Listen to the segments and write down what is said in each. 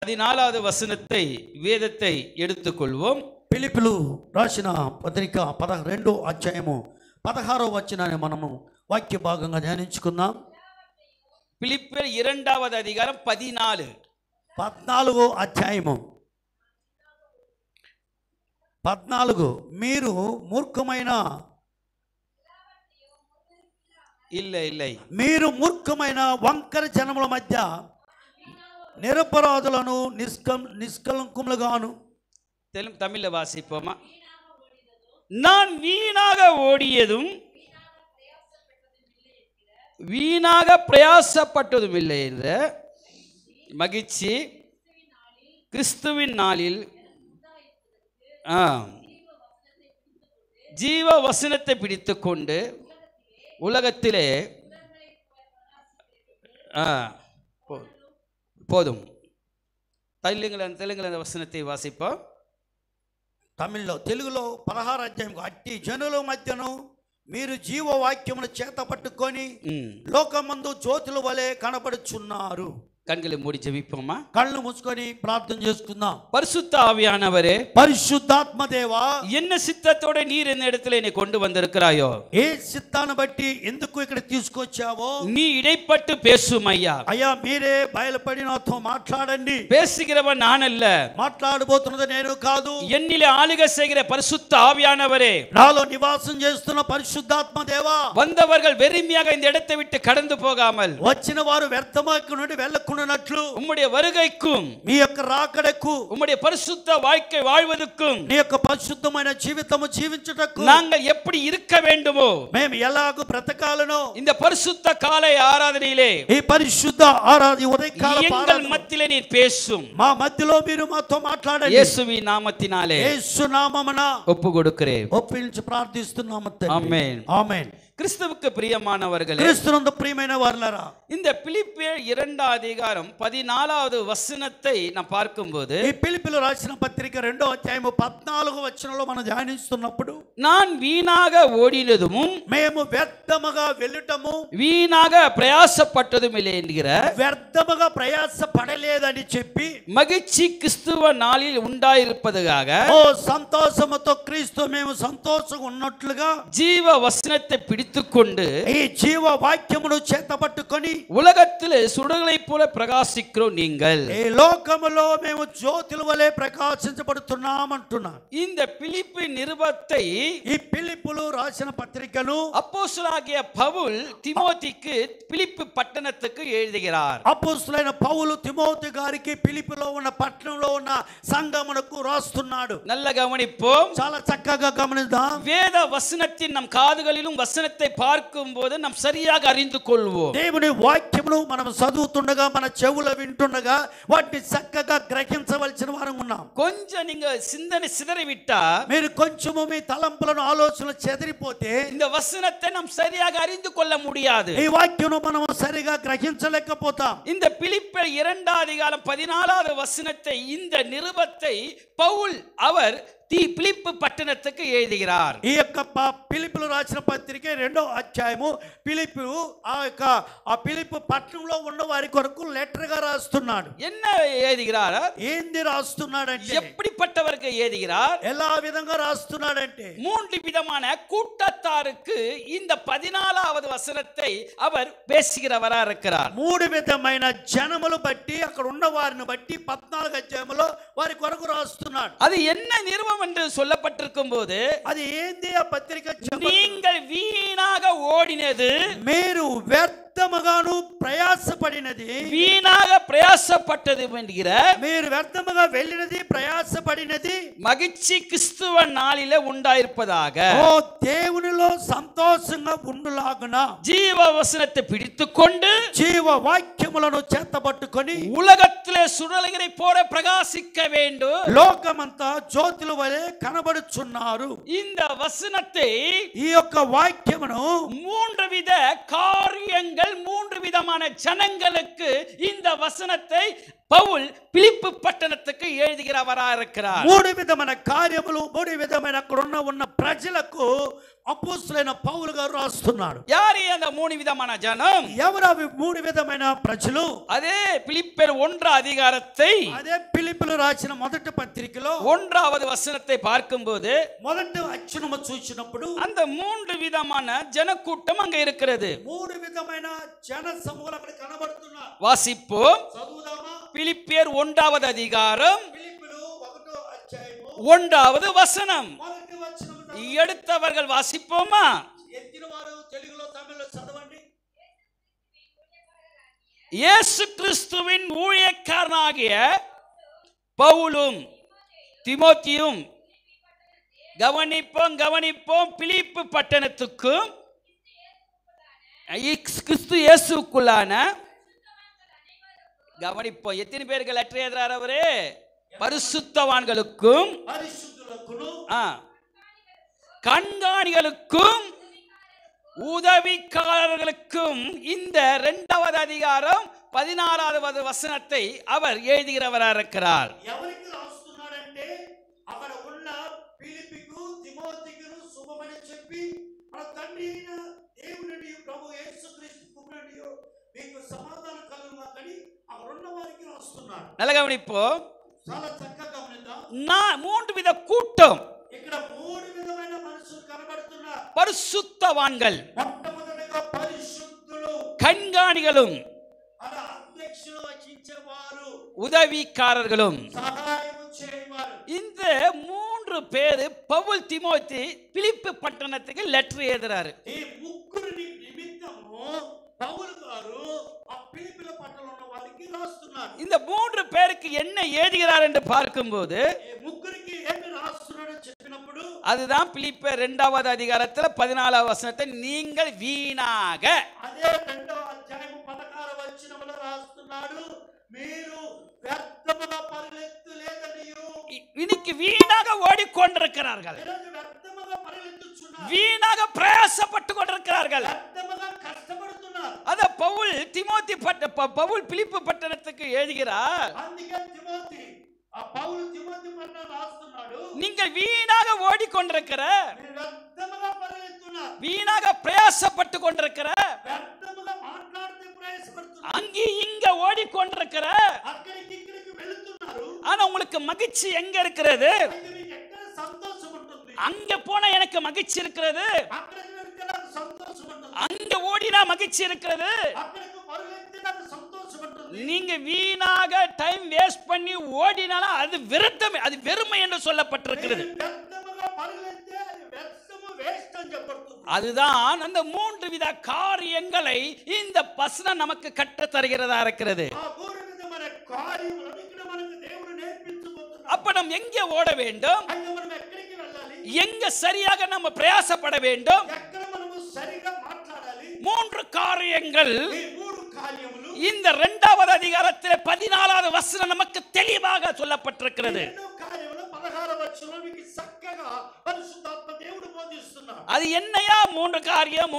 14வது వచనத்தை వేదத்தை எடுத்துக்கொள்வோம். ఫిలిప్పీలు రాసిన పత్రిక 12వ అధ్యాయము 16వ వచనాన్ని మనము వాక్య భాగంగా ధ్యానించుకుందాం. பிலிப்பியர் 2வது அதிகாரம் 14వ అధ్యాయము 14. మీరు మూర్ఖమైన మీరు మూర్ఖమైన వంకర జనముల మధ్య నిరపరాధులను నిష్కలంకములుగాను. தமிழ்ல வாசிப்போமா? நான் வீணாக ஓடியதும் வீணாக பிரயாசப்பட்டதும் இல்லை என்ற மகிழ்ச்சி கிறிஸ்துவின் நாளில் ஜீவ வசனத்தை பிடித்துக்கொண்டு உலகத்திலே போதும். தெலுங்குல வசனத்தை வாசிப்போம். తెలుగులో 16వ అధ్యాయం అట్టి జనుల మధ్యను మీరు జీవవాక్యమును చేత పట్టుకొని లోకమందు జ్యోతుల వలె కనబడుచున్నారు. கண்களை மூடி ஜெபிப்போமா? கண்ணு மூசுకొని ప్రార్థన చేసుకుందాం. பரிசுத்த ஆவியானவரே, పరిశుద్ధాత్మ దేవా, என்ன சித்தத்தோட நீர் இந்த இடத்துல என்னை கொண்டு வந்திருக்கிறாயோ, ఏ చిత్తాన్ని బట్టి ఎందుకు ఇక్కడ తీసుకొచ్చావో நீ இடைப்பட்டு பேசும் ஐயா. అయ్యా మీరే బయలుపడి నాతో మాట్లాడండి. பேசுகிறவன் நான் அல்ல, మాట్లాడబోతున్నది నేను కాదు. என்னிலே ஆளுகை செய்கிற பரிசுத்த ஆவியானவரே, నాలో నివాసం చేస్తున్న పరిశుద్ధాత్మ దేవా, வந்தவர்கள் வெறுமையாக இந்த இடத்தை விட்டு கடந்து போகாமல் వచ్చిన వారు వ్యర్థமாக నుండి వెళ్ళకుండా உம்முடைய வருகைக்கும் మీ యొక్క రాకడకు உம்முடைய பரிசுத்த வாழ்க்கை வாழ்வதற்கும் నీ యొక్క పరిశుద్ధమైన జీవితము జీవించుటకు நாங்கள் எப்படி இருக்க வேண்டுமோ మేము ఎలాగూ బ్రతకాలనో இந்த பரிசுத்த காலை ஆராதனையிலே ఈ పరిశుద్ధ ఉదయకాల எங்கள் మధ్యలో நீர் பேசும். మా మధ్యలో మీరు మాతో మాట్లాడండి. இயேசுவின் நாமத்தினாலே యేసు నామమున ஒப்பு கொடுக்கிறேன். ఒప్పించి ప్రార్థిస్తున్నాము తండ్రి. ஆமென். ఆమేన్. கிறிஸ்துவுக்கு பிரியமானவர்களே, క్రీస్తునందు ప్రియమైన వారలారా, இந்த பிலிப்பியர் 2వ அதிகாரம் 14வது వచనத்தை நாம் பார்க்கும்போது ఈ పిలిపిలు రాసిన పత్రిక 2వ అధ్యాయము 14వ వచనంలో మనం ధ్యానిస్తున్నప్పుడు நான் வீணாக ஓடினதும் మేము వ్యర్థముగా వెళ్ళటము வீணாக பிரயாசப்பட்டதும் இல்லை என்கிற వ్యర్థముగా ప్రయాస పడలేదని చెప్పి மகிழ்ச்சி கிறிஸ்துவ நாளில் உண்டாயிருப்பதாக ఓ సంతోషముతో క్రీస్తు మేము సంతోషంగా ఉన్నట్లుగా జీవ వచనத்தை பிடித்துக்கொண்டு ఈ జీవ వాక్యమును చేతపట్టుకొని உலகத்திலே சுடர்களைப் போல பிரகாசிக்கிறோம். நீங்கள் ఈ లోకములో మేము జ్యోతుల వలె ప్రకాశించబడుతున్నాం అంటున్నారు. இந்த பிலிப்பி நிருபத்தை ఈ పిలిపులు రాసిన పత్రికను அப்போஸ்தலனாகிய பவுல் திமோதிக்கு பிலிப்பி பட்டணத்துக்கு எழுதுகிறார். అపోస్తలుడైన పౌలు తిమోతి గారికి పిలిపిలో ఉన్న పట్టణంలో ఉన్న సంఘమునకు రాస్తున్నాడు. நல்ல கவனிப்போம். చాలా చక్కగా గమనిద్దాం. வேத வசனத்தின் நம் காதுகளிலும் வசனத்தை பார்க்கும்போது நாம் சரியாக அறிந்து கொள்வோம். దేవుని వాక్యమును మనం చదువుతుండగా మన చెవుల వింటుండగా వాటిని చక్కగా గ్రహించవలసిన వారం ఉన్నాం. கொஞ்சம் நீங்க சிந்தனை சிதறிவிட்டா, మీరు కొంచెము మీ తలంపులను ఆలోచనలు చెదిరిపోతే இந்த வசனத்தை நாம் சரியாக அறிந்து கொள்ள முடியாது. ఈ వాక్యమును మనం సరిగా గ్రహించలేకపోతాం. இந்த பிலிப்பியர் 2వ அதிகாரம் 14வது வசனத்தை, இந்த நிருபத்தை பவுல் அவர் பிலிப்பு పట్టణத்துக்கு எழுதுகிறார். ఈ యొక్క పిలిపులు రాసిన పత్రిక 2వ అధ్యాయము పిలిపు ఆ పిలిపు పట్టణంలో ఉన్న వారి కొరకు లెటర్ గా రాస్తున్నాడు. என்ன எழுதுகிறார்? ఏంది రాస్తున్నాడంటే, எப்படிப்பட்டவருக்கு எழுதுகிறார்? ఎలా విధంగా రాస్తున్నాడంటే, 3 விதமான கூட்டத்தாருக்கு இந்த 14வது வசனத்தை அவர் பேசுகிறவரா இருக்கிறார். 3 విధమైన జనములు బట్టి అక్కడ ఉన్న వారిని బట్టి 14 అధ్యాయములో వారి కొరకు రాస్తున్నాడు. அது என்ன நிருபம் என்று சொல்லப்பட்டிருக்கும் போது, అది ఏంది ఆ పత్రిక? நீங்கள் வீணாக ஓடினது, మీరు వ్యర్థముగాను ప్రయాసపడినది, வீணாக பிரயாசப்பட்டது என்கிற మీరు వ్యర్థముగా వెళ్ళినది ప్రయాసపడినది மகிழ்ச்சி கிறிஸ்துவ நாளிலே உண்டாயிருப்பதாக ఓ దేవునిలో సంతోషంగా ఉండులాగున జీవ వసనத்தை பிடித்துக்கொண்டு జీవ వాక్యములను చేతపట్టుకొని உலகத்திலே சுடலைகளை போல பிரகாசிக்க வேண்டும். లోకమంతా జ్యోతుల వలె కనబడుచున్నారు. இந்த வசனத்தை, ఈ యొక్క వాక్యమును 3 வித காரியங்கள் 3 விதமான ஜனங்களுக்கு இந்த வசனத்தை பவுல் பிலிப்பு பட்டணத்துக்கு எழுதுகிறவரா இருக்கிறார். 3 విధమైన కార్యములు 3 విధమైన అక్కడ ఉన్న ప్రజలకు అపోస్తలుడైన పౌలు గారు రాస్తున్నాడు. யார் அந்த 3 விதமான ஜனம்? ఎవరు అవి 3 విధమైన ప్రజలు? அதே பிலிப்பியர் 1 அதிகாரத்தை అదే ఫిలిప్పీయులు రాసిన మొదటి పత్రికలో 1வது வசனத்தை பார்க்கும்போது మొదటి అక్షరము చూసినప్పుడు அந்த 3 విధமான జనக்கூட்டம் அங்க இருக்கிறது. 3 విధమైన జన సమూహాలు అక్కడ కనబడుతున్నారు. வாசிப்போம். చదువుదామా? பிலிப்பியர் 1வது அதிகாரம் ఫిలిప్పీయులు 1వ అధ్యాయము 1வது வசனம். మొదటి వచనము எடுத்தவர்கள் வாசிப்போமா? ఎత్తిన వారు తెలుగులో తమిళలో చదవండి. இயேசு கிறிஸ்துவின் ஊழியக்காரனாகிய பவுலும் தீமோத்தேயும் கவனிப்போம் பிலிப்பு பட்டணத்துக்கும் கிறிஸ்து இயேசுக்குள்ளான கவனிப்போம். எத்தனை பேருக்கு லெட்டர் எழுதுறார் அவரே? பரிசுத்தவான்களுக்கும் கண்காணிகளுக்கும் உதவிக்காரர்களுக்கும் இந்த 2வது அதிகாரம் 16வது வசனத்தை அவர் எழுதுகிறவராக இருக்கிறார். ఎవరికి రాస్తున్నాడంటే అక్కడ ఉన్న ఫిలిప్పీకు తిమోతికును శుభమని చెప్పి మన తండ్రి అయిన దేవుని ప్రభు యేసుక్రీస్తు కృపను మీకు సమాధానం కలుగుగాకని అక్కడ ఉన్న వారికి రాస్తున్నాడు. நல்ல கவனிப்போம். చాలా చక్కగా గమనిద్దాం. 3 வித கூட்டம் ఇక్కడ 3 విధమైన మనుషులు కనబడుతున్నారు. பரிசுத்தவான்கள், మొట్టమొదటిగా పరిశుద్ధులు, கண்காணிகளும் అలా అధ్యక్షులు వచించేవారు, உதவிக்காரர்களும். సహాయం చేయవారు. இந்த 3 பேர் பவுல் தீமோத்தி பிலிப்பு பட்டணத்துக்கு லெட்டர் எழுதுறாரு. ఈ ముగ్గురిని నిమిత్తము పౌలు గారు ఆ ఫిలిప్పీల పట్టణంలో ఉన్న వారికి రాస్తున్నారు. இந்த 3 பேருக்கு என்ன எழுதுகிறார் என்று பார்க்கும்போது ఈ ముగ్గురికి ఏమి రాస్తున్నాడో చెప్పినప్పుడు அதுதான் பிலிப்பியர் 2வது அதிகாரத்துல 14வது வசனத்தை நீங்கள் வீணாக, అదే 2వ అధ్యాయం 16వ వచనంలో రాస్తున్నాడు, మీరు వ్యర్థముగా పరిగెత్తలేదనియు. இன்னைக்கு வீணாக ஓடிக்கொண்டிருக்கிறார்கள், ఈరోజు వ్యర్థముగా పరిగెత్తుచున్నారు, வீணாக பிரயாசப்பட்டு கொண்டிருக்கிறார்கள். వ్యర్థముగా కష్టపడుతున్నారు. அத பவுல் பவுல் பிலிப்பு பட்டணத்துக்கு எழுதுகிறார். అందుకే తిమోతి ఆ పౌలు తిమోతి పట్ల రాస్తున్నాడు, நீங்கள் வீணாக ஓடிக்கொண்டிருக்கிற, మీరు వ్యర్థముగా పరిగెత్తున్నారు, வீணாக பிரயாசப்பட்டு கொண்டிருக்கிற, వ్యర్థముగా మాట్లాడితే ప్రయాసపడుతున్నారు, அங்கே இங்க ஓடிக்கொண்டிருக்கிற, అక్కడికి ఇక్కడికి వెళుతున్నారు. ஆனா உங்களுக்கு மகிழ்ச்சி எங்க இருக்கிறது? అయితే మీకు ఎక్కడ సంతోషం ఉంటుంది? அங்க போனா எனக்கு மகிழ்ச்சி இருக்கிறது, అక్కడికి వెళ్తే నాకు సంతోషం ఉంటుంది, அங்க ஓடினா மகிழ்ச்சி இருக்கிறது. అక్కడికి పరిగెత్తే నాకు సంతోషం ఉంటుంది. நீங்க வீணாக டைம் வேஸ்ட் பண்ணி ஓடினாலும் அது விருத்தம், அது வெறுமை என்று சொல்லப்பட்டிருக்கிறது. మీరు వ్యర్థముగా పరిగెత్తే అది వ్యర్థము వేస్ట్ అని చెప్పబడుతుంది. அதுதான் அந்த 3 வித காரியங்களை இந்த வசனம் நமக்கு கற்றுத் தருகிறதா இருக்கிறது. ఆ 3 విధమైన కార్యములను ఇక్కడ మనకు దేవుడు నేర్పించబోతున్నాడు. அப்ப நம்ம எங்கே ஓட வேண்டும்? అయితే మనం ఎక్కడికి వెళ్ళాలి? எங்க சரியாக நம்ம பிரயாசப்பட வேண்டும்? ఎక్కడ మనము సరిగా మాట్లాడాలి? 3 காரியங்கள் ఈ 3 కార్యములు இந்த 2வது அதிகாரத்திலே 14வது வசனம் நமக்கு தெளிவாக சொல்லப்பட்டிருக்கிறது. 2 కార్యములు 16వ వచనంలో మీకు చక్కగా పరిశుద్ధాత్మ దేవుడు బోధిస్తున్నాడు. அது என்னையா 3 காரியம்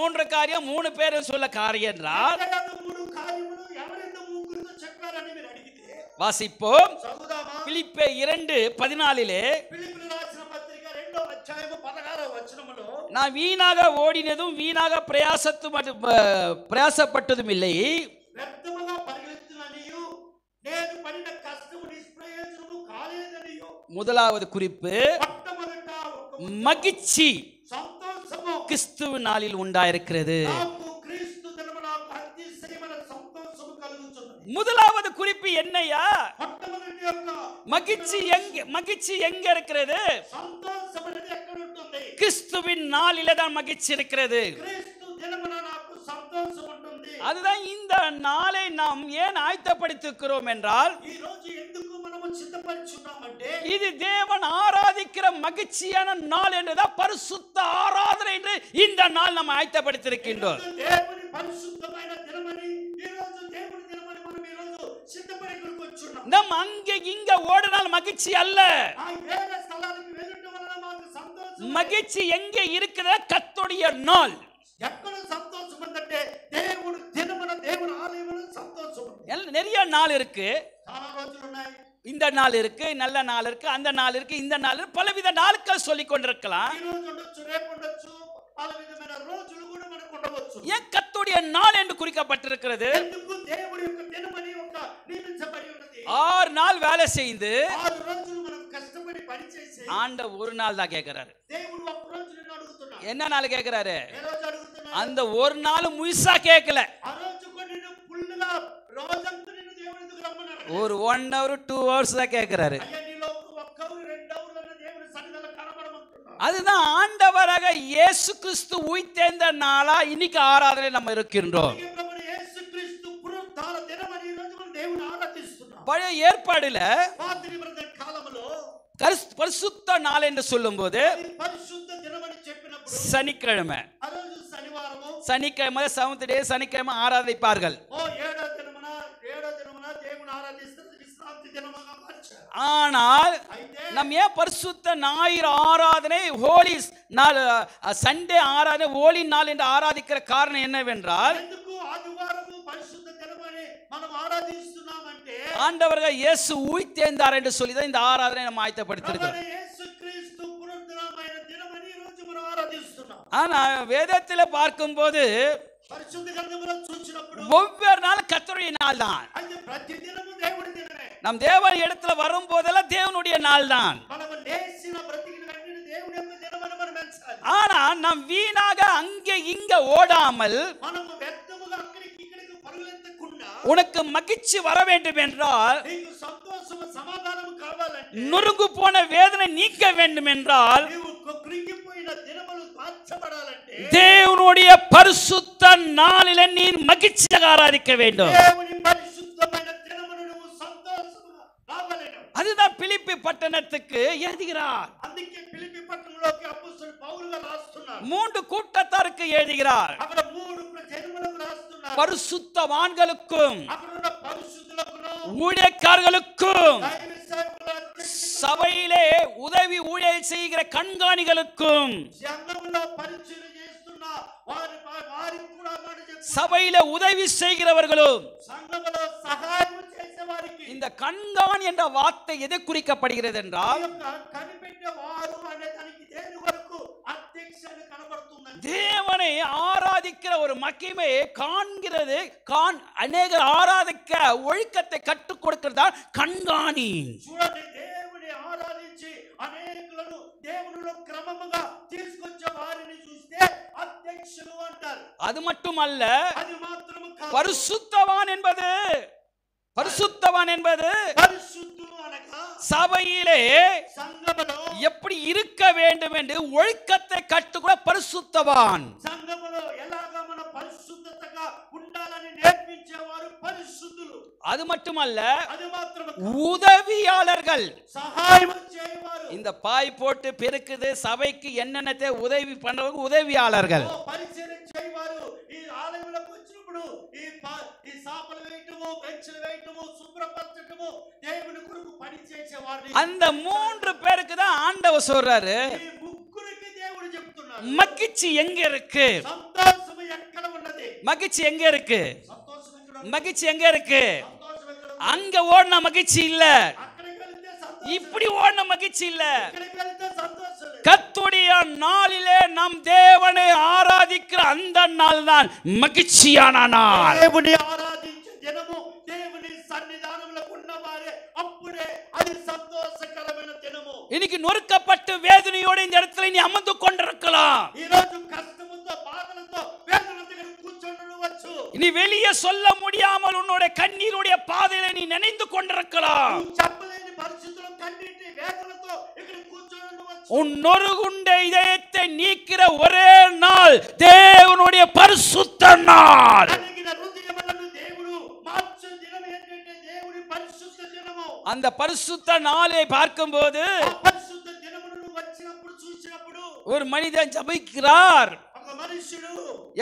3 பேரும் சொல்ல காரியம் என்றால் 3 కార్యములు ఎవరైతే ముగ్గురితో చెప్పారని మీరు అడిగితే வாசிப்போம். చదువుదామా? பிலிப்பியர் 2:14 ఫిలిప్పీయులకు రాసిన పత్రిక 2వ అధ్యాయము 16వ వచనములో நான் வீணாக ஓடினதும் வீணாக பிரயாசப்பட்டதும் இல்லை, వ్యర్థముగా పరిగెత్తుననియు నేను పడిన కష్టము నిష్ప్రయోజనము కాలేదనియు. முதலாவது குறிப்பு మొట్టమొదట ఒక மகிழ்ச்சி సంతోషము கிறிஸ்துவின் நாளில் உண்டாயிருக்கிறது. నాకు క్రీస్తు దినమున అతిశయమైన సంతోషము కలుగుచున్నది. முதலாவது குறிப்பு என்னையா? మొట్టమొదటి యొక్క மகிழ்ச்சி எங்க இருக்கிறது? సంతోషం అనేది ఎక్కడ ఉంటుంది? கிறிஸ்துவின் நாளிலே தான் மகிழ்ச்சி இருக்கிறது. క్రీస్తు దినమున నాకు సంతోషం ఉంటుంది. அதுதான் இந்த நாளை நாம் ஏன் ஆயத்தப்படுத்திக்கிறோம் என்றால் ఈ రోజు ఎందుకు మనము సిద్ధపరిచున్నామంటే இது தேவன் ஆராதிக்கிற மகிழ்ச்சியான நாள் என்றுதான் பரிசுத்த ஆராதனை என்று இந்த நாள் நாம் ஆயத்தப்படுத்தியிருக்கின்றோம். దేవుని పరిశుద్ధమైన దినమని, ఈ రోజు దేవుని దినమని మనం ఈ రోజు సిద్ధపరికొరకు వచ్చున్నాం. நம் அங்கே இங்க ஓடினால் மகிழ்ச்சி அல்ல, ఆ వేరే స్థలానికి వెళ్ళటం వలన మాకు సంతోషం. மகிழ்ச்சி எங்கே இருக்கிற கர்த்தருடைய நாள். ఎక్కడ సంతోషం ఉందంటే దేవుడు దినమున దేవుని ఆలయమున సంతోషం ఉంది. நிறைய நாள் இருக்கு. చాలా రోజులు ఉన్నాయి. இந்த நாள் இருக்கு, நல்ல நாள் இருக்கு, அந்த நாள் இருக்கு, இந்த நாள் இருக்கு, பலவித நாட்கள் சொல்லிக் கொண்டிருக்கலாம். ఈ రోజు ఉండొచ్చు, రేపు ఉండొచ్చు, పలు విధమైన రోజులు కూడా మనకు ఉండవచ్చు. ஏன் கர்த்தருடைய நாள் என்று குறிக்கப்பட்டிருக்கிறது? ఎందుకు దేవుడి యొక్క దినమని ఒక నియమించబడి ఉన్నది. 6 நாள் வேலை செய்து 6 రోజులు మనం కష్టపడి పని చేసి ஆண்டவர் ஒரு நாள் தான் கேட்கிறாரு. దేవుడు ఒక రోజు నిన్ను అడుగుతున్నాడు. என்ன நாள் கேட்கிறாரு? ఏ రోజు అడుగుతున్నాడు? அந்த ஒரு நாள் முழுசா கேட்கல. ఆ రోజు కూడా నిన్ను ఫుల్గా రోజంతా నిన్ను దేవుడు ఎందుకు రమ్మన్నాడు? ஒரு 1 hour 2 hours தான் கேட்கிறாரு. అయ్యా నీలో ఒక్క అవర్ 2 అవర్ల దేవుని సన్నిధిలో కనబడమంటున్నాడు. அதுதான் ஆண்டவராக இயேசு கிறிஸ்து உயிர்த்தெழுந்த நாளா இன்னைக்கு ஆராதனை நம்ம இருக்கின்றோம். ప్రభువు యేసుక్రీస్తు పునరుద్ధాన దినమని ఈ రోజు మనం దేవుని ఆరాధిస్తున్నాం. பழைய ஏற்பாடுல పాత నిబంధన కాలంలో பரிசுத்த நாள் என்று சொல்லும்போது పరిశుద్ధ దినమని చెప్పినప్పుడు சனிக்கிழமை, ఆ రోజు శనివారము, சனிக்கிழமை செவன்த் டே, சனிக்கிழமை ஆராதிப்பார்கள். ఏడో దినమున దేవుని ఆరాధిస్తారు, విశ్రాంతి దినముగా మార్చారు. ஆனால் అయితే நம்ம ஏன் பரிசுத்த ஞாயிறு ஆராதனை ஹோலி நாள், சண்டே ஆராதனை ஹோலி நாள் என்று ஆராதிக்கிற காரணம் என்னவென்றால், ఎందుకు ఆదివారము పరిశుద్ధ దినమని మనం ఆరాధిస్తున్నామంటే ஆண்டவர்கள் இயேசு உயிர்த்தெழுந்தார் என்று சொல்லி தான் இந்த ஆராதனை நம்ம ஆயத்தப்படுத்திருக்கிறோம். ప్రభువు యేసుక్రీస్తు పునరుద్ధానమైన దినమని ఈ రోజు మనం ఆరాధిస్తున్నాం. ஆனா வேதத்துல பார்க்கும்போது పరిశుద్ధ గ్రంథములో చూసినప్పుడు ஒவ்வொரு நாளும் கர்த்தருடைய நாள் தான். అయితే ప్రతి దినము దేవుడి దినమే. நம் தேவன் இடத்துல வரும்போதெல்லாம் தேவனுடைய நாள் தான். మనము లేచిన బ్రతికిన వెంటనే దేవుని యొక్క దినమని మనం ఎంచాలి. ஆனா நாம் வீணாக அங்கே இங்க ஓடாமல் మనము వ్యర్థముగా అక్కడికి ఇక్కడికి పరుగులెత్తకుండా உனக்கு மகிழ்ச்சி வர வேண்டும் என்றால், నీకు సంతోషము సమాధానము కావాలంటే, நொறுங்கு போன வேதனை நீக்க வேண்டும் என்றால், నీవు కృంగిపోయిన దినములు మార్చబడాలంటే தேவனுடைய பரிசுத்த நாளிலே நீ மகிழ்ச்சியாக ஆராதிக்க வேண்டும். దేవుని పరిశుద్ధమైన దినమును నువ్వు సంతోషముగా రావాలెను. அதுதான் பிலிப்பி பட்டணத்துக்கு எழுதுகிறார். అందుకే ఫిలిప్పీ పట్టణంలోకి అపొస్తలుడు పౌలు గారు రాస్తున్నారు. 3 கூட்டத்தாருக்கு எழுதுகிறார். అక్కడ 3 జనములకు రాస్తున్నారు. பரிசுத்தவான்களுக்கும் అక్కడ ఉన్న పరిశుద్ధులకును ஊழியக்காரர்களுக்கும் దైవ సేవకులకు சபையிலே உதவி ஊழியர் செய்கிற கண்காணிகளுக்கும் సంఘములో పరిచయం చేస్తున్న వారికి కూడా మాట చెప్తున్నారు. சபையிலே உதவி செய்கிறவர்களும். సంఘములో సహాయం చేసే వారికి இந்த கண்காணி என்ற வார்த்தை எதை குறிக்கப்படுகிறது என்றால், కనిపెట్టే వారు అనే దానికి దేని వరకు అధ్యక్షుడు కనబడుతుంది. தேவனை ஆராதிக்கிற ஒரு மகிமை காண்கிறது. அநேகர் ஆராதிக்க ஒழுக்கத்தை கற்றுக் கொடுக்கிறதால் கண்காணி. చూడండి, దేవుని ఆరాధించి అనేకులను దేవునిలో క్రమముగా తీసుకొచ్చే వారిని చూస్తే అధ్యక్షులు అంటారు. அது மட்டுமல்ல, అది మాత్రము కాదు, பரிசுத்தவான் என்பது పరిశుద్ధులు అనగా சபையிலே సంఘములో எப்படி இருக்க வேண்டும் என்று ஒழுக்கத்தை கற்றுக்கூட பரிசுத்தவான். సంఘములో ఎలాగా మన పరిశుద్ధతగా ఉండాలని నేర్పించేవారు పరిశుద్ధులు. அது மட்டுமல்ல, అది మాత్రమే உதவியாளர்கள். సహాయం చేయవారు. இந்த பாய் போட்டு பெருக்குது சபைக்கு என்னென்னத்தை உதவி பண்றவங்க உதவியாளர்கள். పరిచయం చేయవారు. ఈ ఆలయంలోకి వచ్చినప్పుడు ఈ సాపలు వేయటము, బెంచ్లు వేయటము, శుభ్రపరచటము, దేవుని కొరకు పని చేసేవారు. அந்த 3 பேருக்கு தான் ஆண்டவர் சொல்றாரு, ఈ ముగ్గురికి దేవుడు చెప్తున్నాడు, மகிழ்ச்சி எங்க இருக்கு? సంతోషం ఎక్కడ ఉన్నది? மகிழ்ச்சி எங்க இருக்கு? సంతోషం ఎక్కడ ఉన్నది? மகிழ்ச்சி எங்க இருக்கு? సంతోషం ఎక్కడ ఉన్నది? அங்க ஓடின மகிழ்ச்சி இல்ல, అక్కడికి వెళ్తే సంతోషం, இப்படி ஓடின மகிழ்ச்சி இல்ல. ఇక్కడికి వెళ్తే సంతోషం లేదు. கர்த்தருடைய நாளிலே நம் தேவனை ஆராதிக்கிற அந்த நாள் தான் மகிழ்ச்சியான நாள். దేవుని ఆరాధించే దినము, దేవుని సన్నిధానంలో ఉన్నవారే అప్పుడే అది సంతోషకరమైన దినము. இன்னைக்கு நொறுக்கப்பட்டு வேதனையோடு இந்த இடத்துல நீ அமர்ந்து கொண்டிருக்கலாம். ఈ రోజు కష్టముతో, బాధలతో, వేదన దగ్గర కూర్చొని நீ வெளியே சொல்ல முடியாமல் உன்னுடைய கண்ணீருடைய பாதையில நீ நினைந்து கொண்டிருக்கலாம். చెప్పలేని పరిస్థితుల్లో కన్నీటి వేదనతో ఇక్కడ కూర్చొని ఉండవచ్చు. உன் நொறுகுண்ட இதயத்தை நீக்கிற ஒரே நாள் தேவனுடைய பரிசுத்த நாள். కలిగిన హృదయములను దేవుడు మార్చే దినం ఏంటంటే దేవుని పరిశుద్ధ దినము. அந்த பரிசுத்த நாளை பார்க்கும்போது ఆ పరిశుద్ధ దినమును వచ్చినప్పుడు చూసినప్పుడు ஒரு மனிதன் ஜெபிக்கிறார். ఒక మనుషుడు,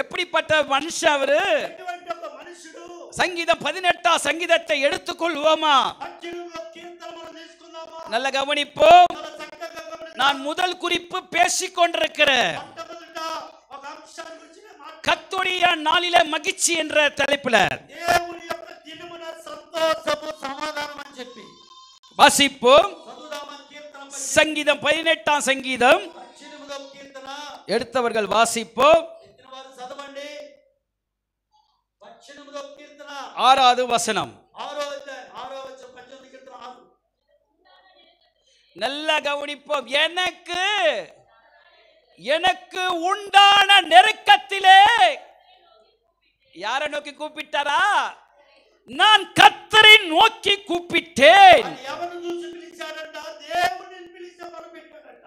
எப்படிப்பட்ட மனுஷன் அவரு? ఎటువంటి ఒక మనుషుడు, சங்கீதம் 18 சங்கீதத்தை எடுத்துக்கொள்வோமா? 18 కీర్తనలు తీసుకుందామా? நல்ல கவனிப்போம். చాలా చక్కగా గమనించండి. நான் முதல் குறிப்பு பேசிக் கொண்டிருக்கிறேன். మొట్టమొదట ఒక అంశాన్ని గురించి మాట్లాడుతున్నాను. கர்த்தருடைய நாளிலே மகிழ்ச்சி என்ற தலைப்புல దేవుని యొక్క దినమున సంతోషము, సమాధానం అని చెప్పి வாசிப்போம். చదువుదామా కీర్తన சங்கீதம் 18ஆம் சங்கீதம் 18వ కీర్తన. எடுத்தவர்கள் வாசிப்போம். ఎత్తిన వారు చదవండి. 18వ కీర్తన 6வது வசனம். 6వ అధ్యాయం 6వ వచనం 18వ కీర్తన 6. நல்ல கவனிப்போம். எனக்கு உண்டான நெருக்கத்திலே யாரை நோக்கி கூப்பிட்டாரா? நான் கர்த்தரை நோக்கி கூப்பிட்டேன். ఆయన ఎవరిని చూసి పిలిచాడంట? దేవుని పిలిచి మొరపెట్టాడంట.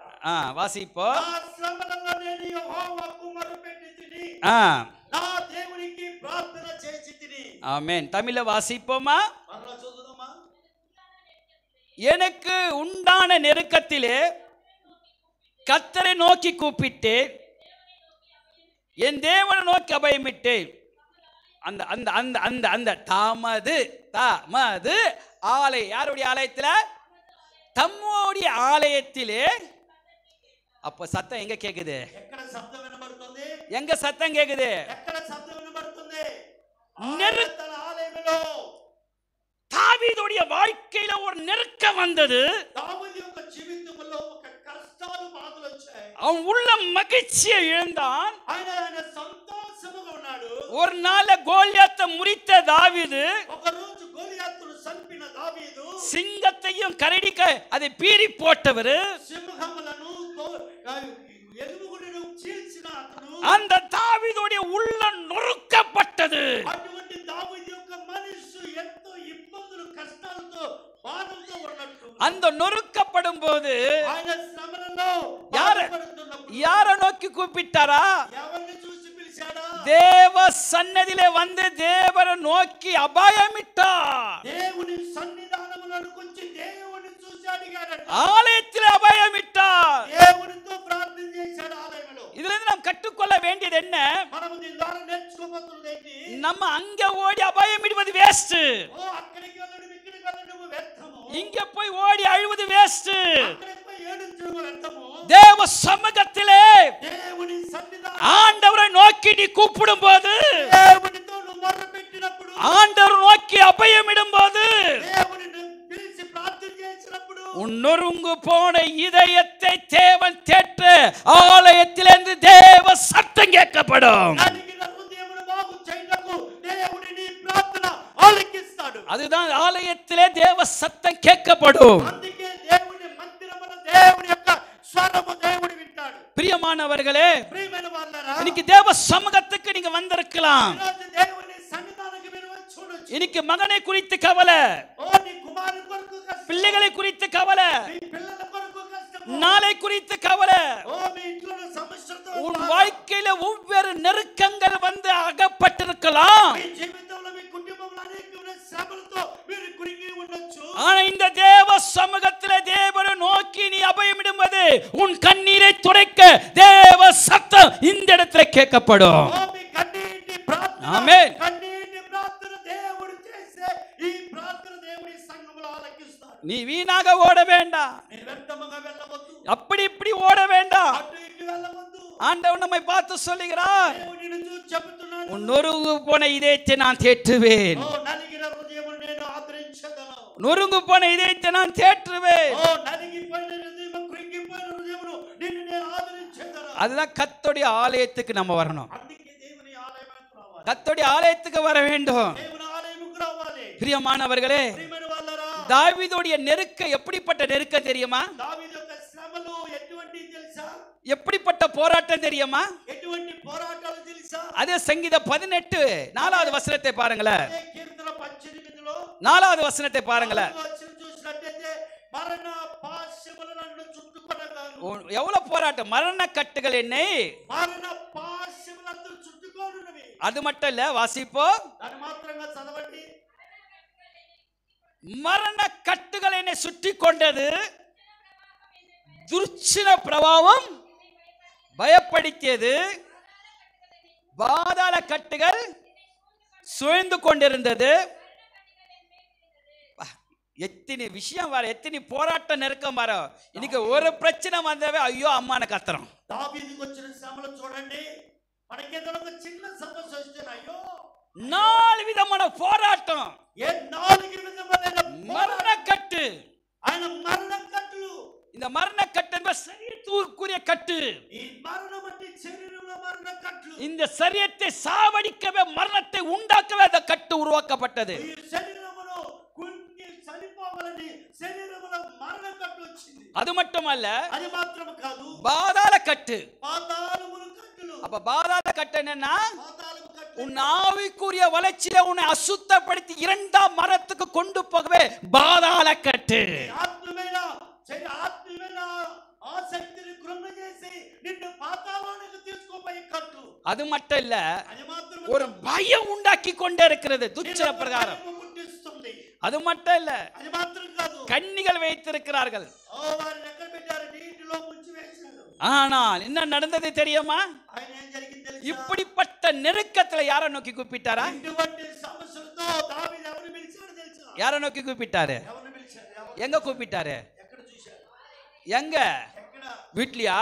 வாசிப்போம். నా శ్రమలలో నేను యెహోవాకు మొరపెట్టితిని. నా దేవునికి ప్రార్థన చేసితిని. ஆமென். தமிழ்ல வாசிப்போமா? మరలా చదువుదామా? எனக்கு உண்டான நெருக்கத்திலே கர்த்தரை நோக்கி கூப்பிட்டேன், என் தேவனை நோக்கி அபயமிட்டேன். அந்த அந்த அந்த அந்த அந்த தாமது ஆலயம், யாருடைய ஆலயத்துல? தம்முடைய ஆலயத்திலே. அப்ப சத்தம் எங்க கேக்குது? ఎక్కడ శబ్దం వినబడుతుంది? எங்க சத்தம் கேக்குது? ఎక్కడ శబ్దం వినబడుతుంది? நெருக்க- ఆలయంలో. தாவீதுடைய வாழ்க்கையில ஒரு நெருக்கம் வந்தது. దావీదు యొక్క జీవితంలో ఒక కష్టాలు బాధలు వచ్చాయి. அவன் உள்ள மகிழ்ச்சியை இழந்தான். ఆయన సంతోషముగా ఉన్నాడు. ஒரு நாள் கோலியாத்தை முறித்த தாவீது ఒక రోజు గోలియాతును చంపిన దావీదు சிங்கத்தையும் கரடி அதை பீறி போட்டவர். సింహములను ఎలుగులను చీల్చిన అతను. அந்த தாவீதுடைய உள்ள நொறுக்கப்பட்டது. అటువంటి దావీదు యొక్క మనస్సు ఎంతో ఇబ్బందులు కష్టాలతో బాధలతో ఉన్నట్టు. அந்த நொறுக்கப்படும் போது ఆయన శ్రమలలో யாரை బాధపడుతున్నప్పుడు யாரை நோக்கி கூப்பிட்டாரா? ఎవరిని చూసి పిలిచాడా? தேவ சன்னதியிலே வந்து தேவரை நோக்கி அபாயமிட்டார். దేవుని సన్నిధానములను కొంచెం దేవుని చూసి అడిగాడట. ஆலயத்தில் அபாயமிட்டார். దేవునితో ప్రార్థన చేశాడు ఆలయంలో. இதுல இருந்து நாம் கற்றுக்கொள்ள வேண்டியது என்ன? మనము దీని ద్వారా నేర్చుకోబోతున్నది ఏంటి? நம்ம அங்க ஓடி அபாயமிடுவது வேஸ்ட். ఓ అక్కడికి వెళ్ళడం ఇక్కడికి వెళ్ళడం వ్యర్థము. இங்க போய் ஓடி அழுவது வேஸ்ட். అక్కడికి పోయి ఏడుంచడం వ్యర్థము. தேவ சமூகத்திலே దేవుని సన్నిధానం ஆண்டவரை நோக்கி நீ கூப்பிடும் போது, దేవునితో నువ్వు మొరపెట్టినప్పుడు, ஆண்டவர் நோக்கி அபயமிடும் போது, దేవుని పిలిచి ప్రార్థన చేసినప్పుడు உன் நொறுங்கு போன இதயத்தை தேவன் தேற்று ஆலயத்திலிருந்து தேவ சத்தம் கேட்கப்படும். నలిగిన హృదయమును బాగు చేయుటకు దేవుని నీ ప్రార్థన ఆలకిస్తాడు. அதுதான் ஆலயத்திலே தேவ சத்தம் கேட்கப்படும். అందుకే దేవుని మందిరమున దేవుని యొక్క స్వరము దేవుడు వింటాడు. பிரியமானவர்களே, ప్రియమైన వాళ్ళారా, இன்னைக்கு தேவ சமூகத்துக்கு நீங்க வந்திருக்கலாம். ఈరోజు దేవుని సన్నిధానానికి మీరు వచ్చి చూడొచ్చు. இன்னைக்கு மகனை குறித்து கவலை, ఓ నీ కుమారుని కొరకు కష్టం, பிள்ளைகளை குறித்து கவலை, నీ పిల్లల కొరకు కష్టం, நாளை குறித்து கவலை. ఓ మీ ఇంట్లో సమస్యలతో உன் வாழ்க்கையில ஒவ்வொரு நெருக்கங்கள் வந்து அகப்பட்டிருக்கலாம். మీ జీవితంలో మీ కుటుంబంలో అనేకమైన శ్రమలతో మీరు కురింగి ఉండొచ్చు. ஆனா இந்த தேவ சமூகத்திலே தேவனை நோக்கி நீ அபயமிடும்போது உன் கண்ணீரை துடைக்க தேவ சத்தம் இந்த இடத்துல கேட்கப்படும். ఓ మీ కన్నీటి ప్రార్థన, ఆమేన్. కన్నీటి ప్రార్థన దేవుడు చేసే ఈ ప్రార్థన దేవుని సంఘములో ఆలకిస్తాడు. நீ வீணாக ஓட வேண்டாம், నీ వ్యర్థముగా వెళ్ళవద్దు, அப்படி இப்படி ஓட வேண்டாம். అటు ఇటు వెళ్ళవద్దు. ஆண்டவர் நம்மை பார்த்து சொல்லுகிறார், దేవుడు నిన్ను చూసి చెబుతున్నాడు, உன் நொறுங்கு போன இதயத்தை நான் தேற்றுவேன். ఓ నలిగిన హృదయమును నేను ఆదరించదను. நொறுங்கு போன இதயத்தை நான் தேற்றுவேன். ఓ నలిగిపోయిన హృదయం, కృంగిపోయిన హృదయమును నిన్ను నేను ఆదరించదను. அதுதான் கர்த்தருடைய ஆலயத்துக்கு நம்ம வரணும். అందుకే దేవుని ఆలయమునకు రావాలి. கர்த்தருடைய ஆலயத்துக்கு வர வேண்டும். దేవుని ఆలయముకు రావాలి. பிரியமானவர்களே, ప్రియమైన వాళ్ళారా, தாவீதுடைய நெருக்க எப்படிப்பட்ட நெருக்கம் தெரியுமா? దావీదు యొక్క శ్రమలు ఎటువంటివి తెలుసా? எப்படிப்பட்ட போராட்டம் தெரியுமா? ఎటువంటి పోరాటాలు తెలుసా? அதே சங்கீதம் 18 4வது வசனத்தை பாருங்களேன். అదే కీర్తన 18లో 4வது వచனத்தை பாருங்களேன். వచనం చూసినట్లయితే మరణ పాశములు నన్ను చుట్టుకొనగాను. எவ்வளவு போராட்டம்! மரண கட்டுகள் என்னை, మరణ పాశములు అందరూ చుట్టుకొనున్నవి. அது மட்டும் இல்ல, வாசிப்போம். దాని మాత్రంగా చదవండి. மரண கட்டுகள் என்னை சுற்றி கொண்டது, துர்ச்சின பிரபாவம் பயப்படுத்தியது, பாதாள கட்டுகள் சுழந்து கொண்டிருந்தது. எத்தனை விஷயம் வர, எத்தனை போராட்டம் நெருக்கம் வர. இன்னைக்கு ஒரு பிரச்சனை வந்தவே ஐயோ அம்மான கத்துறோம். దావీదుకు వచ్చిన శ్రమలు చూడండి. మనకేదో ఒక చిన్న సమస్య వస్తే అయ్యో 4 விதமான போராட்டம், ఏ 4 విధములైన மரண கட்டு. ఆయన మరణ కట్టులు. இந்த மரண கட்டு என்பது சரீரத்துக்குரிய கட்டு. ఈ మరణం అంటే శరీరంలో మరణ కట్లు. இந்த சரீரத்தை சாவடிக்கவே மரணத்தை உண்டாக்கவே அந்த கட்டு உருவாக்கப்பட்டது. ఈ శరీరములో కుంగి చనిపోవాలని శరీరములో మరణ కట్టు వచ్చింది. அது மட்டுமல்ல, అది మాత్రమే కాదు, பாதாள கட்டு. పాతాళముల కట్టులు. அப்ப பாதாள கட்டு என்னன்னா, పాతాళము కట్లు. உன் ஆவிக்குரிய வளர்ச்சியில உன்னை அசுத்தப்படுத்தி இரண்டாம் மரணத்துக்கு கொண்டு போகவே பாதாள கட்டு. ఆత్మమైన ఆసక్తిని కృంగ చేసి నిన్ను పాతాళానికి తీసుకుపోయే కట్టు. அது மட்டும் இல்ல, అది మాత్రమే ஒரு பயம் உண்டாக்கி கொண்டே இருக்கிறது துச்சர பிரகாரம். పుట్టిస్తుంది. அது மட்டும் இல்ல, అది మాత్రం కాదు, கண்ணிகள் வைத்திருக்கிறார்கள். వారిని ఎక్కడ పెట్టారు? నీటిలో ముంచి వేశారు. ஆனால் என்ன நடந்தது தெரியுமா? ఆయన ఏం జరిగింది తెలుసా? இப்படிப்பட்ட நெருக்கத்துல யாரை நோக்கி கூப்பிட்டாரா? ఇటువంటి సమస్యలతో దావీదు ఎవరిని పిలిచాడు తెలుసా? யாரை நோக்கி கூப்பிட்டாரு? ఎవరిని పిలిచాడు? எங்க கூப்பிட்டாரு? ఎక్కడ చూశారు? எங்க? ఎక్కడ? வீட்லயா?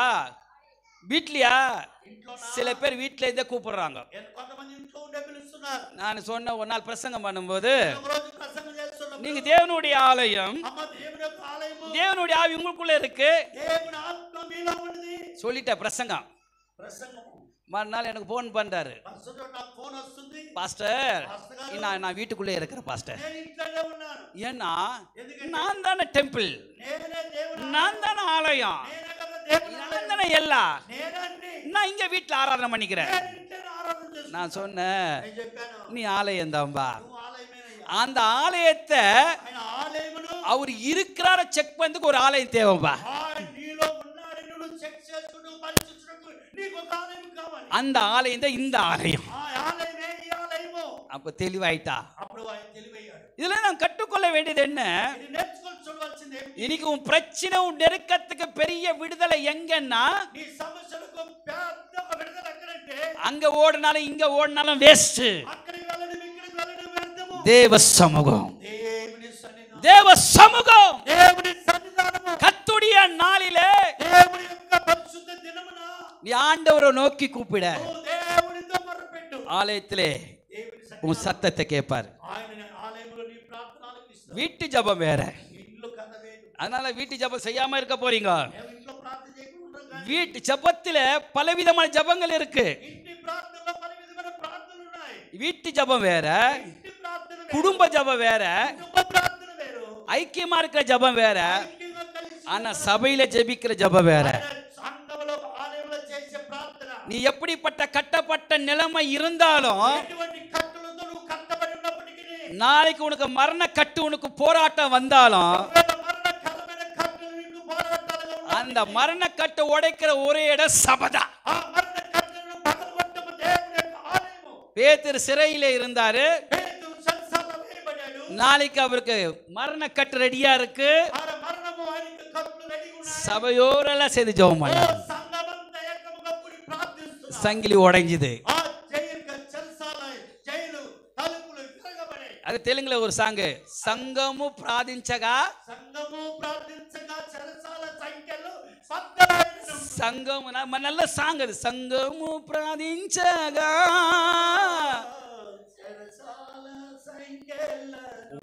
வீட்லயா? ఇంట్లోనా? சில பேர் வீட்ல இருந்தே கூப்பிடுறாங்க. కొంతమంది ఇంట్లో ఉండే పిలుస్తున్నారు. நான் சொன்ன ஒரு நாள் பிரசங்கம் பண்ணும்போது, ఒక రోజు ప్రసంగం చేస్తున్నప్పుడు, நீங்க தேவனுடைய ஆலயம், అమ్మ దేవుని యొక్క ఆలయము, தேவனுடைய ஆவி உங்களுக்குள்ள இருக்கு దేవుని ఆత్మ మీలో ఉన్నది. சொல்லிட்ட பிரசங்கம். ప్రసంగం மறுநாள் எனக்கு போன் பண்றாரு, ప్రస్తుతం నాకు ఫోన్ వస్తుంది. பாஸ்டர் நான் வீட்டுக்குள்ளே இருக்கிறேன் பாஸ்டர். నేను ఇంట్లోనే ఉన్నాను. ஏன்னா நான் தானே டெம்பிள், నేనే దేవుని, நான் தானே ஆலயம், నేనే కదా దేవుని நான் ఆలయం. தானே எல்லாம், నేనే అన్ని. நான் இங்க வீட்டுல ஆராதனை பண்ணிக்கிறேன். నేను ఇంట్లోనే ఆరాధన చేస్తున్నాను. நான் சொன்னேன், నేను చెప్పాను, நீ ஆலயம் தான்பா. నువ్వు ఆలయమేనయ్యా. அந்த ఆలயத்தை ఆయన ఆలయమును, அவர் இருக்கிறார செக் பண்ணதுக்கு ஒரு ஆலயம் தேவைப்பா. ఆయన నీలో ఉన్నాడని నువ్వు చెక్ చేసుకుంటూ పరీక్షించుకుంటూ నీకు ఒక ఆలయం కావాలి. அந்த ఆలయం தான் இந்த ஆலయం. ఆ ఆలయమే ఈ ఆలయము. அப்ப தெளிவாயிட்டா. అప్పుడు ఆయన తెలివయ్యాడు. இதுல நாம் கற்றுக்கொள்ள வேண்டியது என்ன? ఇది నేర్చుకొని చూడవలసింది ఏమిటి? இன்னைக்கு உன் பிரச்சனை, உன் நெருக்கத்துக்கு பெரிய விடுதலை எங்கன்னா, నీ సమస్యలకు పెద్ద విడుదల ఎక్కడంటే, அங்க ஓடினாலும் இங்க ஓடினாலும் வேஸ்ட். అక్కడికి వెళ్ళడం ఇక్కడికి వెళ్ళడం వ్యర్థము. தேவ சமூகம், దేవుని సన్నిధానం, தேவ சமூகம். దేవుని సన్నిధానము, கர்த்தருடைய நாளிலே దేవుని యొక్క పరిశుద్ధ దినమున நீ ஆண்டவரை நோக்கி கூப்பிட, నువ్వు దేవునితో మొరపెట్టు. ஆலயத்திலே దేవుని உன் సన్నిధానం, சத்தத்தை கேட்பார். ఆయన ఆలయంలో నీ ప్రార్థన ఆలకిస్తాడు. வீட்டு ஜெபம் வேற, ఇల్లు కథ వేరు. அதனால வீட்டு ஜெபம் செய்யாம இருக்க போறீங்க. మేము ఇంట్లో ప్రార్థన చేయకుండా కానీ வீட்டு ஜெபத்துல பலவிதமான ஜெபங்கள் இருக்கு. ఇంటి ప్రార్థనలో పలు విధమైన ప్రార్థనలు ఉన్నాయి. வீட்டு ஜெபம் வேற, ఇంటి ప్రార్థన వేరు, குடும்ப ஜெபம் வேற, కుటుంబ ప్రార్థన వేరు, ஐக்கியமா இருக்கிற ஜெபம் வேற, ఐక్యంగా కలిసి ஆனா சபையில ஜெபிக்கிற ஜெபம் வேற. సంఘములో ఆలయంలో చేసే ప్రార్థన. நீ எப்படிப்பட்ட கட்டப்பட்ட நிலைமை இருந்தாலும், ఎటువంటి కట్టులతో నువ్వు కట్టబడి ఉన్నప్పటికీ, நாளைக்கு உனக்கு மரண கட்டு, உனக்கு போராட்டம் வந்தாலும், ఒకవేళ మరణకరమైన కట్టులు నీకు పోరాటాలుగా அந்த ఉన్నప్పటికీ, மரண கட்டை உடைக்கிற ஒரே இடம் சபைதான். ఆ మరణ కట్టులను పగలగొట్టము దేవుని యొక్క ఆలయము. பேதுரு சிறையில இருந்தாரு, పేతురు చెరసాలలో వేయబడ్డాడు. நாளைக்கு அவருக்கு மரண கட்டு ரெடியா இருக்கு. ఆ మరణము ఆయనకు కట్లు రెడీగా ఉన్నాయి. சபையோரெல்லாம் சேர்ந்து ஜெபம் ఓ பண்ணாங்க. సంఘమంతా ఏకముగా కూడి ప్రార్థిస్తున్నారు. சங்கிலி உடைஞ்சுது. ఆ చెరసాల జైలు తలుపులు విరగబడాయి. அது தெலுங்குல ஒரு சாங்கு, సంఘము ప్రార్థించగా, సంఘము ప్రార్థించగా చెరసాల సంఖ్యలు బద్దలైనను. సంఘము நல்ல சாங் அது, సంఘము ప్రార్థించగా చెరసాల సంఖ్యలను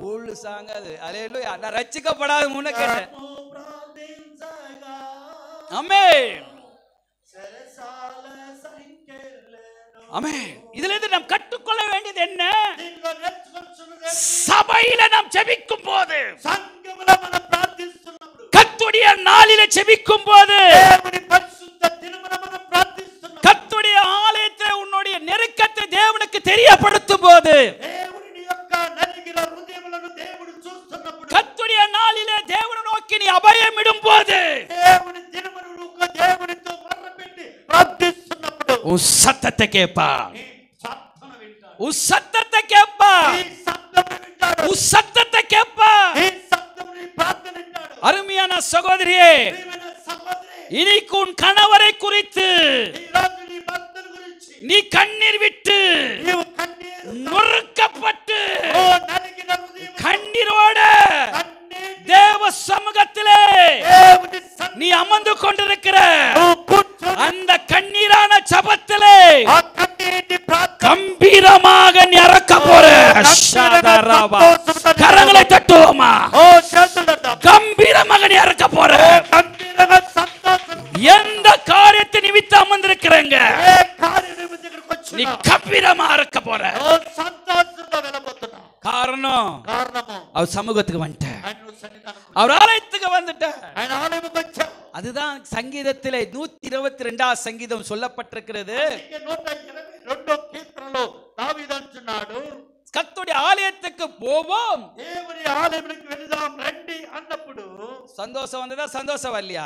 ஊழு சாங் அது. அல்லேலூயா. நான் ரட்சிக்கப்படாத முன்ன கேட்டேன். ప్రార్థించగా ஆமென், చెరసాల సంఖ్యలను. ஆமென். இதுல இருந்து நாம் கற்றுக்கொள்ள வேண்டியது என்ன? దీనిలో నేర్చుకొనుచున్నది சபையில நாம் ஜெபிக்கும் போது, సంఘములో మనం ప్రార్థిస్తున్నప్పుడు, கர்த்தருடைய நாளில ஜெபிக்கும் போது, దేవుని పరిశుద్ధ దినమున మనం ప్రార్థిస్తున్నప్పుడు, கர்த்தருடைய ஆலயத்தில் உன்னுடைய நெருக்கத்தை தேவனுக்கு தெரியப்படுத்தும் போது, దేవుని యొక్క నలిగిన హృదయములను దేవుడు చూస్తున్నప్పుడు, கர்த்தருடைய நாளிலே தேவனை நோக்கி நீ அபயமிடும் போது, దేవుని దినమును నువ్వు దేవునితో మొర్రపెట్టి ప్రార్థిస్తున్నప్పుడు, உன் சத்தத்தை கேட்பா, నీ ప్రార్థన వింటాడు. உன் சத்தத்தை கேட்பா, నీ శబ్దమును వింటాడు. உன் சத்தத்தை கேட்பா. నీ శబ్దమును, నీ ప్రార్థన వింటాడు. அருமையான சகோதரியே, ప్రియమైన సహోదరి, இன்னைக்கு உன் கணவரை குறித்து ఈ రోజు నీ భర్తల గురించి நீ கண்ணீர் விட்டு, నీవు కన్నీరు, நொறுக்கப்பட்டு, ఓ నలిగిన హృదయం, கண்ணீரோட కన్నీటి தேவ சமூகத்திலே దేవుని సన్నిధిలో நீ அமர்ந்து கொண்டிருக்கிற నువ్వు కూర్చొని அந்த கண்ணீரான ஜபத்திலே ఆ కన్నీటి ప్రార్థన கம்பீரமாக நீ இறக்க போற. கரங்களை தட்டுவோமா? ఓ చేతులతో கம்பீர காரணம் அவர் சமூகத்துக்கு வந்துட்டேன், அவர் ஆலயத்துக்கு வந்துட்டேன். அதுதான் சங்கீதத்திலே 122 சங்கீதம் சொல்லப்பட்டிருக்கிறது. கர்த்தருடைய ஆலயத்துக்கு போவோம், சந்தோஷம் வந்ததா சந்தோஷம் வரலையா?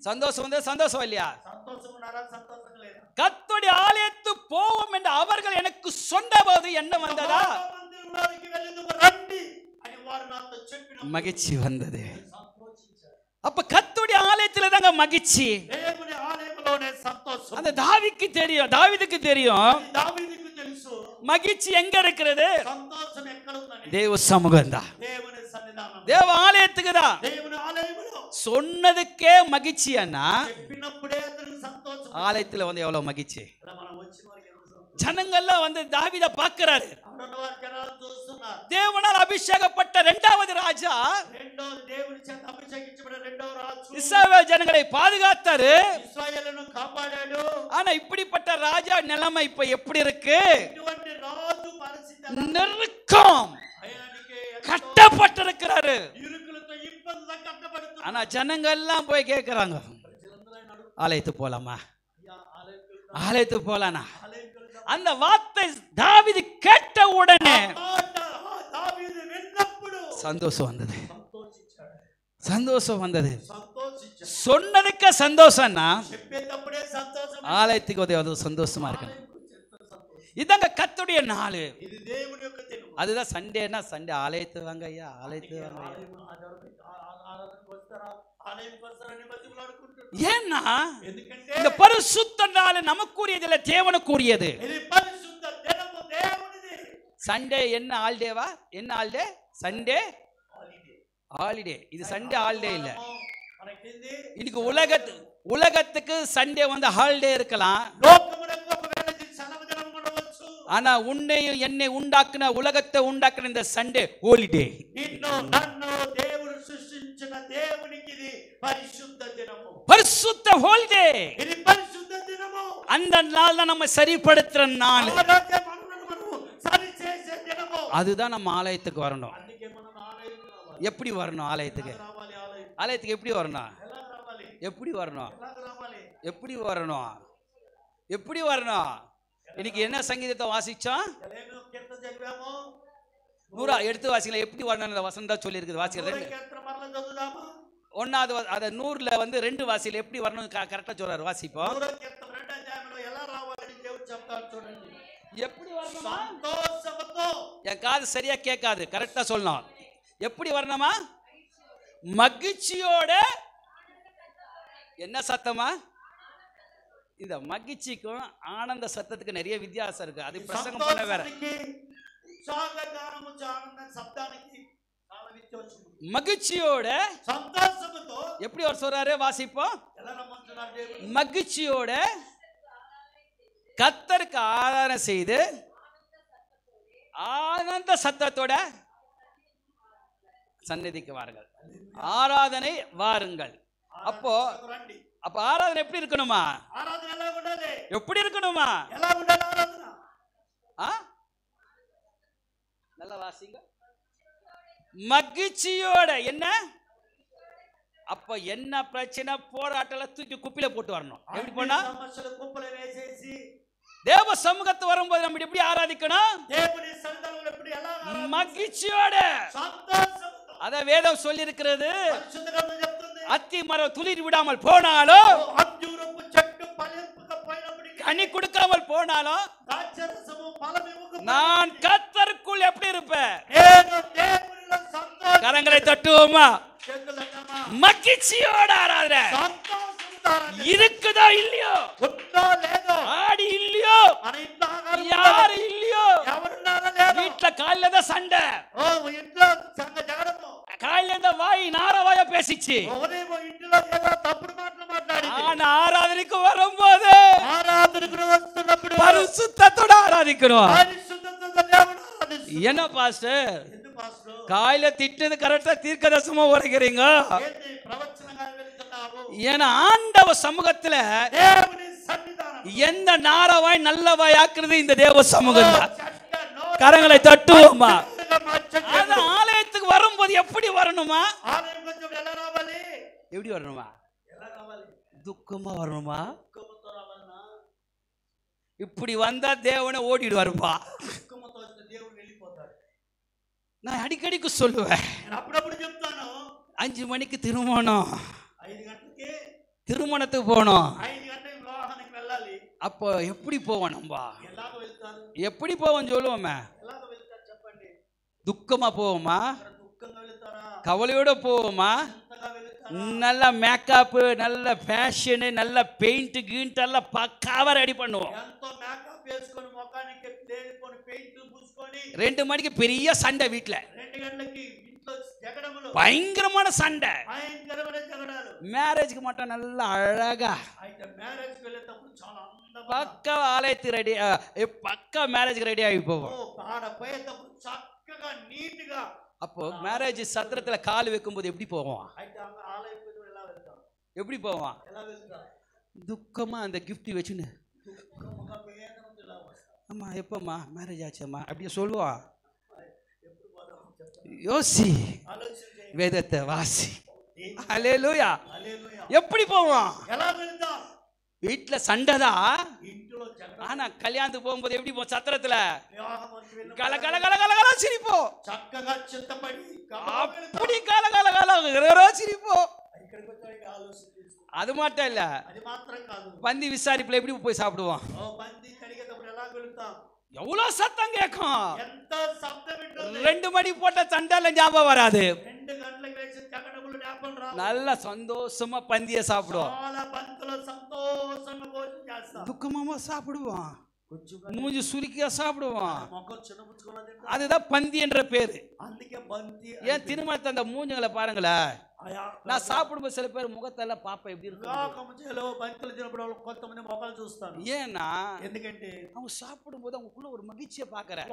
சந்தோஷம் வந்ததா சந்தோஷம் வரலையா? கர்த்தருடைய ஆலயத்துக்கு போவோம் என்று அவர்கள் எனக்கு சொன்னபோது என்ன வந்ததா? மகிழ்ச்சி வந்தது. அப்ப கர்த்தருடைய ஆலயத்துல தாங்க மகிழ்ச்சி. அந்த தாவீதுக்கு தெரியும் மகிழ்ச்சி எங்க இருக்கிறது. தேவ சமூகம் தான், தேவ ஆலயத்துக்கு தான். சொன்னதுக்கே மகிழ்ச்சியானா ஆலயத்துல வந்து எவ்வளவு மகிழ்ச்சி. ஜனங்கள்லாம் வந்து தாவீத பார்க்கிறாரு. தேவனால் அபிஷேகப்பட்ட இரண்டாவது ராஜா, இஸ்ரவேல் ஜனங்களை பாதுகாத்தாரு. ஆனா இப்படிப்பட்ட ராஜா நிலைமை இப்ப எப்படி இருக்கு? நெருக்கம், கட்டப்பட்டிருக்கிறாரு. ஆனா ஜனங்கள் எல்லாம் போய் கேட்கிறாங்க, ஆலயத்துக்கு போலாமா, ஆலயத்துக்கு போலானா? அந்த வார்த்தை தாவீது கேட்ட உடனே சந்தோஷம் வந்தது, சந்தோஷம் வந்தது. சொன்னதுக்கு சந்தோஷம்னா ஆலயத்துக்கு வந்து சந்தோஷமா இருக்கு. இதாங்க கர்த்தருடைய நாள். அதுதான் சண்டேனா சண்டே ஆலயத்துக்கு வாங்க ஐயா, ஆலயத்துக்கு வாங்க ஐயா. ஏன்னா இந்த பரிசுத்த நாள் நமக்குரியது, தேவனுக்குரியது. சண்டே என்ன ஹாலிடேவா? என்ன ஹாலிடே? Sunday holiday. இது சண்டே ஹாலிடே இல்ல. இன்னைக்கு உலகத்துக்கு சண்டே வந்து ஹாலிடே இருக்கலாம். ஆனா உன்னையும் என்னை உண்டாக்குன, உலகத்தை உண்டாக்குன இந்த சண்டே ஹாலிடே. பரிசுத்த ஹாலிடே. அந்த நாள் தான் நம்ம சரிப்படுத்துற நாள். அதுதான் நம்ம ஆலயத்துக்கு வரணும். எப்படி வரணும் ஆலயத்துக்கு? ஆலயத்துக்கு எப்படி வரணும்? எப்படி வரணும்? எப்படி வரணும்? எப்படி வரணும்? இன்னைக்கு என்ன சங்கீதத்தை வாசிச்சோம்? 100 எடுத்து வாசிக்கலாம். எப்படி வரணும் வசனம் தான் சொல்லி இருக்குது. வாசிக்கிறேன். 1வது அத 100ல வந்து 2 வாசியில எப்படி வரணும் கரெக்டா சொல்றாரு. வாசிப்போம். எப்படி வரணுமா? என் காது சரியா கேட்காது, கரெக்டா சொல்லணும். எப்படி வரணுமா? மகிழ்ச்சியோட. என்ன சத்தமா? இந்த மகிழ்ச்சிக்கும் ஆனந்த சத்தத்துக்கு நிறைய வித்தியாசம் இருக்கு. அது பிரசங்கம் பண்ண வேற. மகிழ்ச்சியோட எப்படி அவர் சொல்றாரு? வாசிப்போம். மகிழ்ச்சியோட கர்த்தருக்கு ஆராதனை செய்து ஆனந்த சத்தத்தோட சந்நிதிக்கு வாருங்கள். ஆராதனை வாருங்கள். அப்போ ஆராதனை எப்படி இருக்கணுமா? எப்படி இருக்கணுமா? நல்லா வாசிங்க. மகிழ்ச்சியோட. என்ன? அப்ப என்ன பிரச்சனை போராட்டம் தூக்கி குப்பில போட்டு வரணும். எப்படி போனா? தேவ சமூகத்து வரும்போது நம்ம எப்படி ஆராதிக்கணும்? மகிழ்ச்சியோட. அத வேதம் சொல்லி இருக்கிறது. அத்தி மரம் துளிர் விடாமல் போனாலும், கனி கொடுக்காமல் போனாலும், நான் கர்த்தருக்குள் எப்படி இருப்பேன்? கரங்களை தட்டுவோமா? மகிழ்ச்சியோட ஆராதனை இருக்குதோ இல்லையோ, ஆடி இல்லையோ, யாரு இல்லையோ, வீட்டுல காலையில தான் சண்டை, காலையில தான் வாய் நாரவாய பேசிச்சு. ஆனா ஆராதனைக்கு வரும்போது பரிசுத்தத்தோட ஆராதிக்கணும். என்ன பாஸ்டர் காலையில திட்டது கரெக்டா தீர்க்கதரிசனமா உரைக்கிறீங்க? ஏன்னா ஆண்டவ சமூகத்துல எந்த நாரவாய் நல்லவாய் ஆக்குறது இந்த தேவ சமூகம் தான். கரங்களை தட்டுவோமா? அந்த ஆலயத்துக்கு வரும்போது எப்படி வரணுமா? எப்படி வரணுமா? துக்கமா வரணுமா? இப்படி வந்தா தேவனை ஓடிடுவாருப்பா. நான் அடிக்கடிக்கு சொல்லுவேன், 5 மணிக்கு திருமணம், திருமணத்துக்கு போனோம். அப்போ எப்படி போவோம்? நம்ம எப்படி போவோம் சொல்லுவோமே? துக்கமா போவோமா? கவலையோட போவோமா? நல்ல மேக்கப், நல்ல ஃபேஷனு, நல்ல பெயிண்ட் கீண்ட் எல்லாம் பக்காவா ரெடி பண்ணுவோம். 2 மணிக்கு பெரிய சண்டை வீட்டுல, பயங்கரமான சண்டை. மேரேஜ்க்கு மட்டும் நல்லா அழகா பக்கா ஆலயத்துக்கு ரெடி, பக்கா மேரேஜ்க்கு ரெடி ஆகி போவோம். அப்போ மேரேஜ் சத்திரத்துல கால் வைக்கும் போது எப்படி போவோம்? எப்படி போவோம்? துக்கமா அந்த கிஃப்ட் வச்சுன்னு, அம்மா எப்பம்மா மேரேஜ் ஆச்சம்மா அப்படியே சொல்லுவான். யோசி, வேதத்தை வாசி. அல்லேலூயா. எப்படி போவோம்? வீட்டுல சண்டைதான், ஆனா கல்யாணத்துக்கு போகும்போது எப்படி போவோம்? சத்திரத்துல கல கல கல கல கல சிரிப்போம். அப்படி கல கல கல சிரிப்போம். அது மட்டும் இல்ல, பந்தி விசாரிப்புல எப்படி போய் சாப்பிடுவோம்? எவ்வளவு சத்தம் கேட்கும். 2 மணி போட்ட சண்டைல ஞாபகம் வராது. நல்ல சந்தோஷமா பந்திய சாப்பிடுவோம். துக்கமா சாப்பிடுவோம், மூஞ்சி சுருக்கியா சாப்பிடுவோம். அதுதான் பந்தி என்ற பேரு. ஏன் திருமணத்தை அந்த மூஞ்சுகளை பாருங்களேன். நான் சாப்பிடும்போது சில பேர் முகத்தெல்லாம் பாப்பா எப்படி இருக்கு. ஏன்னா அவங்க சாப்பிடும்போது அவங்களுக்குள்ள ஒரு மகிழ்ச்சியை பாக்குறேன்.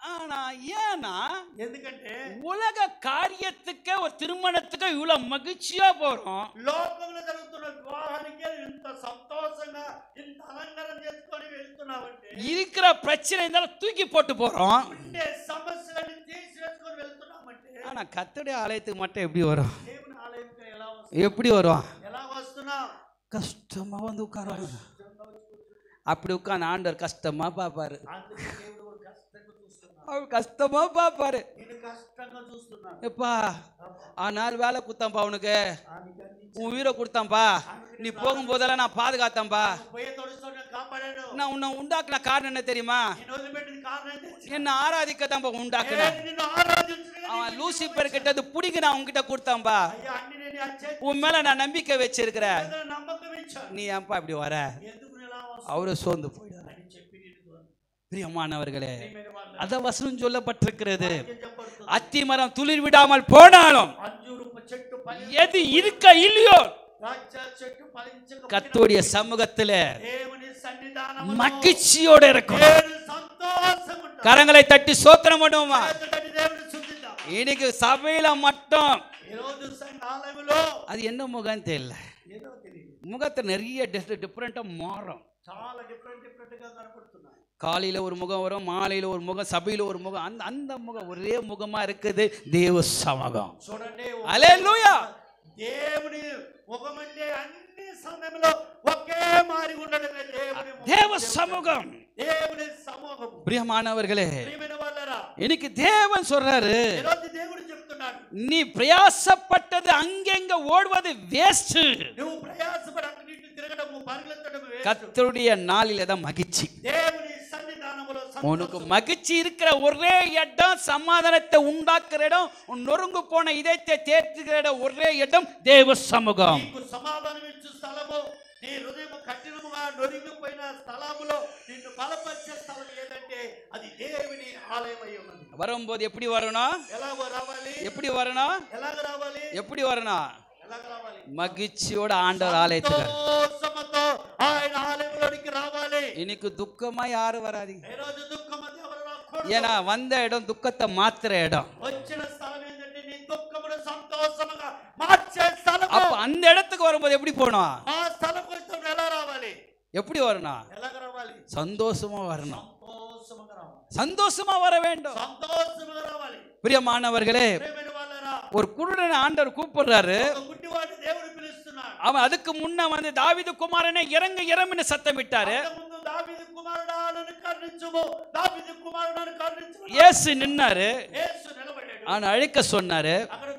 ஆனா ஏன்னா உலக காரியத்துக்கு ஒரு திருமணத்துக்கு இவ்வளவு மகிழ்ச்சியா போறோம். இருக்கிற பிரச்சனை இருந்தாலும் தூக்கி போட்டு போறோம். ஆனா கர்த்தருடைய ஆலயத்துக்கு மட்டும் எப்படி வரும்? எப்படி வரும்? கஷ்டமா வந்து உட்கார. அப்படி உட்கார்ந்து ஆண்டவர் கஷ்டமா பாப்பாரு. அவர் கஷ்டமா பாப்பாரு. எப்பா ஆனால் வேலை கொடுத்தான்பா, உனக்கு உன் உயிரை கொடுத்தான்பா, நீ போகும்போதெல்லாம் நான் பாதுகாத்தேன்பா. நான் உன்னை உண்டாக்குன காரணம் என்ன தெரியுமா? என்ன ஆராதிக்கத்தான்பா உண்டாக்குன. அவன் லூசிபர் கிட்ட பிடிக்க நான் உன்கிட்ட கொடுத்தான்பா. உன் மேல நான் நம்பிக்கை வச்சிருக்கிறேன். நீ ஏன்பா இப்படி வர? அவரு சோர்ந்து போயிடுவார். பிரியமானவர்களே, அத வசனம் சொல்லப்பட்டிருக்கிறது. அத்தி மரம் துளிர் விடாமல் போனாலும் எது இருக்க இல்லையோ கர்த்தருடைய சமூகத்துல மகிழ்ச்சியோட இருக்கும். கரங்களை தட்டி ஸ்தோத்திரம் பண்ணுவோமா? இன்னைக்கு சபையில மட்டும் அது என்ன முகம் தெரியல. முகத்தை நிறைய டிஃபரெண்டா மாறும். காலையில ஒரு முகம் வரும், மாலையில ஒரு முகம், சபையில ஒரு முகம். அந்த முகம் ஒரே முகமா இருக்குது. தேவ சமூகம். அல்லேலூயா. దేవుని ముఖమంటే అన్ని సమయంలో ఒకే మారి ఉండడమే தேவ சமூகம். దేవుని సమూహం. பிரியமானவர்களே, இன்னைக்கு தேவன் சொல்றாரு, దేవుడు చెప్తున్నాడు, நீ பிரயாசப்பட்டது அங்கங்க ஓடுவது வேஸ்ட். నువ్వు ప్రయాసపడి అన్నిటి తిరగడం పరిగెత్తడం వేస్ట్. கர்த்தருடைய நாளிலே தான் மகிழ்ச்சி. దేవుని సన్నిధానములో உனக்கு மகிழ்ச்சி இருக்கிற ஒரே இடம், சமாதானத்தை உண்டாக்குற இடம், நொறுங்கு போன இதயத்தை தேற்றுகிற இடம், ஒரே இடம் தேவ சமூகம். నీకు సమాధానం ఇచ్చే స్థలము, నీ హృదయం కఠినముగా నొరిగిపోయిన స్థలములో నిన్ను బలపరిచే స్థలం ఏదంటే అది దేవుని ఆలయమై ఉన్నది. வரும்போது எப்படி வரணும்? ఎలాగ రావాలి? எப்படி வரணும்? ఎలాగ రావాలి? எப்படி வரணும்? ఎలాగ రావాలి? மகிழ்ச்சியோட ஆண்டவர் ஆலயத்துக்கு சமதோ ఆయన ఆలయంలోకి రావాలి. இன்னைக்கு துக்கமா யாரும் வராதீங்க. ఈ రోజు దుఃఖమది ఎవరు రాకూడదు. ஏனா வந்த இடம் துக்கத்தை மாத்துற இடம். వచ్చిన స్థలం ఏంటంటే నీ దుఃఖమును సంతోషముగా మార్చే స్థలం. அப்ப அந்த இடத்துக்கு வரும்போது எப்படி போணும்? ఆ எப்படி வரணும்? ఎలాగ రావాలి? சந்தோஷமா வரணும். సంతోషముగా రావాలి. சந்தோஷமா வர வேண்டும். సంతోషముగా రావాలి. பிரியமானவர்களே, ప్రియమైన వాళ్ళారా, ஒரு குருடனை ஆண்டவர் கூப்பிடுறாரு. ఒక గుడ్డివాడిని దేవుడు పిలుస్తున్నాడు. அவன் அதுக்கு முன்ன வந்து தாவீது குமாரனே இறங்கு இறங்குன்னு சத்தமிட்டாரு. ముందు దావీదు కుమారుడా నన్ను కరుణించుము, దావీదు కుమారుడా నన్ను కరుణించుము. இயேசு நின்னாரு. యేసు నిలబడ్డాడు. அவன் அழைக்க சொன்னாரு. అక్కడ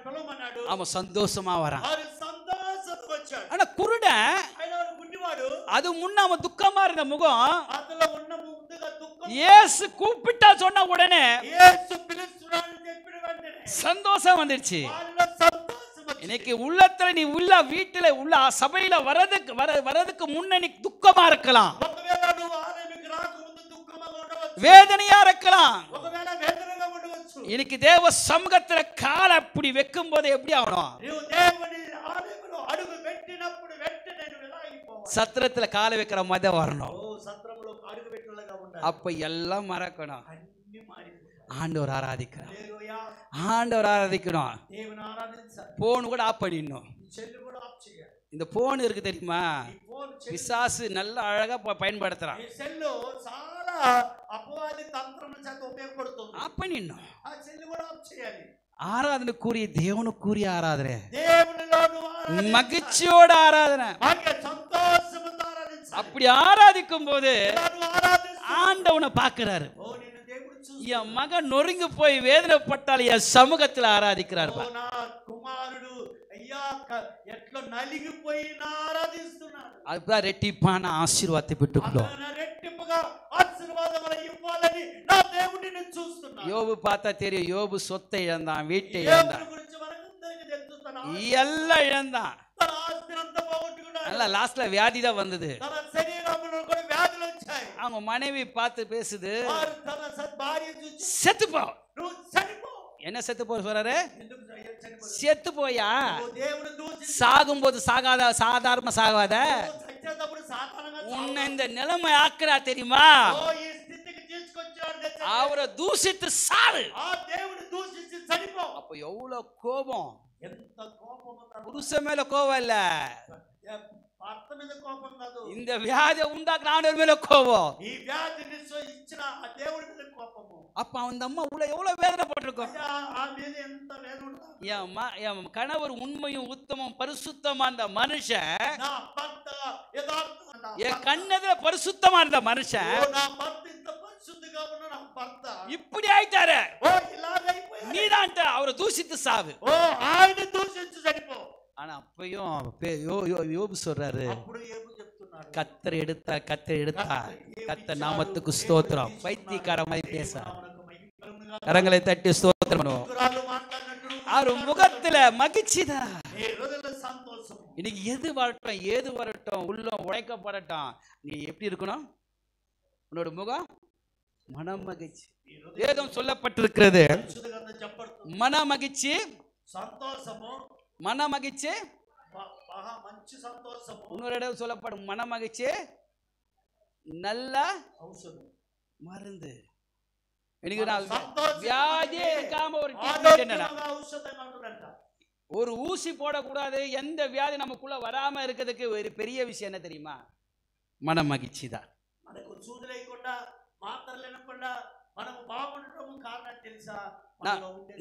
పిలవమన్నాడు. அவன் சந்தோஷமா வரான். వారు సంతోషంగా వచ్చాడు. ஆனா குருடன் ఆయన గుడ్డివాడు, அது முன்ன அவன் துக்கமா இருந்த முகம் అతలో ఉన్న ముందుగా దుఃఖం, இயேசு கூப்பிட்டா சொன்ன உடனே యేసు పిలుస్తున్నాడని చెప్పిన వెంటనే சந்தோஷம் வந்துருச்சு. వాళ్ళలో సంతోషం వచ్చింది. இன்னைக்கு உள்ளத்துல நீ உள்ள வீட்டுல உள்ள சபையில வரதுக்கு முன்ன நீ துக்கமா இருக்கலாம், ఒకవేళ నువ్వు ఆలయానికి రాకముందు దుఃఖంగా ఉండవచ్చు, வேதனையா இருக்கலாம். ఒకవేళ వేదనగా ఉండవచ్చు. இன்னைக்கு தேவ சமூகத்துல கால் அப்படி வைக்கும் போது எப்படி ஆகணும்? నీవు దేవుని ఆలయంలో అడుగు పెట్టినప్పుడు వెంటనే నువ్వు ఎలా అయిపోవాలి? சத்திரத்துல காலை வைக்கிற மாதிரி வரணும். ఓ సత్రములో అడుగు పెట్టినలాగా ఉండాలి. அப்ப எல்லாம் மறக்கணும். అన్ని మారిపోతాయి. ஆண்டவர் ஆராதிக்கணும். హల్లెలూయా. ஆண்டவர் ஆராதிக்கணும். దేవుని ఆరాధించాలి. போன் கூட ஆஃப் பண்ணிடணும். ఈ సెల్ కూడా ఆఫ్ చేయాలి. இந்த போன் இருக்கு தெரியுமா? ఈ ఫోన్ பிசாசு நல்ல அழகா பயன்படுத்துறான். ఈ సెల్ చాలా అపవాది తంత్రముల చేత ఉపయోగపడుతుంది. ஆஃப் பண்ணிடணும். ఆ సెల్ కూడా ఆఫ్ చేయాలి. ஆராதனைக்குரிய தேவனுக்குரிய ஆராதனை, దేవునిలో నువ్వు ఆరాధించాలి. மகிழ்ச்சியோட ஆராதனை. అలాగే సంతోషముతో ఆరాధించాలి. அப்படி ஆராதிக்கும் போது ఇలా నువ్వు ఆరాధిస్తే ஆண்டவனை பார்க்கிறாரு. ఓ నిన్ను దేవుడు చూస్తాడు. என் மகன் நொறுங்கி போய் வேதனைப்பட்டால் என் சமூகத்தில் ஆராதிக்கிறார். ఓ నా కుమారుడు అయ్యా ఎట్లా నలిగిపోయి నా ఆరాధిస్తున్నాడు. அதுதான் ரெட்டிப்பான ஆசீர்வாதத்தை பெற்றுக்கொள்ளும். అతను రెట్టింపుగా ఆశీర్వాదములు ఇవ్వాలని నా దేవుడిని చూస్తున్నాడు. யோபு பார்த்தா தெரியும். யோபு சொத்தை இழந்தான், வீட்டை దేవుని இழந்தான், గురించి మనకందరికీ తెలుసు. எல்லாம் இழந்தான். తన ఆస్తిని అంతా పోగొట్టుకున్నాడు. நல்லா லாஸ்ட்ல வியாதி தான் வந்தது. తన శరీరంలో కూడా వ్యాధులు వచ్చాయి. அவங்க மனைவி பார்த்து பேசுது, వారు తన భార్య చూసి செத்துப்போ. నువ్వు చనిపో. என்ன செத்து போற சொல்றாரு? ఎందుకు చనిపో? செத்து போயா? నువ్వు దేవుని దూషించి சாகும்போது சாதாரண சாகாத, చచ్చేటప్పుడు సాతానంగా உன்னை இந்த நிலைமை ஆக்குறா தெரியுமா? ఓ ఈ స్థితికి తీసుకొచ్చాడు. அவரை தூசித்து சாவு. ఆ దేవుని దూషించి చనిపో. அப்ப எவ்வளவு கோபம்! ఎంత కోపమో తన புருஷன் மேல கோபம் இல்ல, భర్త మీద కోపం కాదు. இந்த வியாதியை உண்டாக்குன ஆண்டவர் மேல கோபம். ఈ వ్యాధిని ఇచ్చిన ఆ దేవుడి మీద కోపము. அப்ப அந்த அம்மா உள்ள எவ்வளவு வேதனை போட்டிருக்கோம். అయ్యా ఆ మీద ఎంత వేదన ఉంటుంది. என் கணவர் உண்மையும் உத்தமம் பரிசுத்தமா இருந்த மனுஷன், నా భర్త యథార్థంగా என் கண்ணதுல பரிசுத்தமா இருந்த மனுஷன் ఓ నా భర్త ఇంత పరిశుద్ధిగా ఉన్న నా భర్త இப்படி ஆயிட்டாரு. ఓ ఇలాగైపోయాడు. நீதான் அவரை தூசித்து சாவு. ఓ ఆయన దూషించి చనిపో. ஆனா அப்பயும் யோபு சொல்றாரு, అప్పుడు ఏమో చెప్తున్నాడు. கத்தர் எடுத்தா கத்தர் நாமத்துக்கு ஸ்தோத்திரம். பைத்தியக்காரமாய் பேச கரங்களை தட்டி ஸ்தோத்திரம் பண்ணுவோம். కురాలు మాట్లాడినట్టు அவர் முகத்துல மகிழ்ச்சிதான். నీ హృదయంలో సంతోషం. இன்னைக்கு எது வரட்டும் ஏது வரட்டும், உள்ளம் உழைக்கப்படட்டும், நீ எப்படி இருக்கணும்? உன்னோட முகம் மன மகிழ்ச்சி. வேதம் சொல்லப்பட்டிருக்கிறது, పరిశుద్ధంగా చెప్పబడుతుంది. மன மகிழ்ச்சி, సంతోషము மன மகிழ்ச்சி. మహా మంచి సంతోషము. இன்னொரு இடம் சொல்லப்படும், மன மகிழ்ச்சி நல்ல ఔషధం மருந்து. எனக்கு நான் సంతోషం வியாதியே இருக்காம ஒரு treatment என்னன்னா, ఆరోగ్యంగా ఔషధం అంటారంట. ஒரு ஊசி போடக்கூடாது, எந்த வியாதி நமக்குள்ள வராம இருக்கிறதுக்கு ஒரு பெரிய விஷயம் என்ன தெரியுமா? மன மகிழ்ச்சி தான். మనకు చూడు లేకుండా మాత్రలు వినకుండా మనము బాగుండటం కారణం తెలుసా?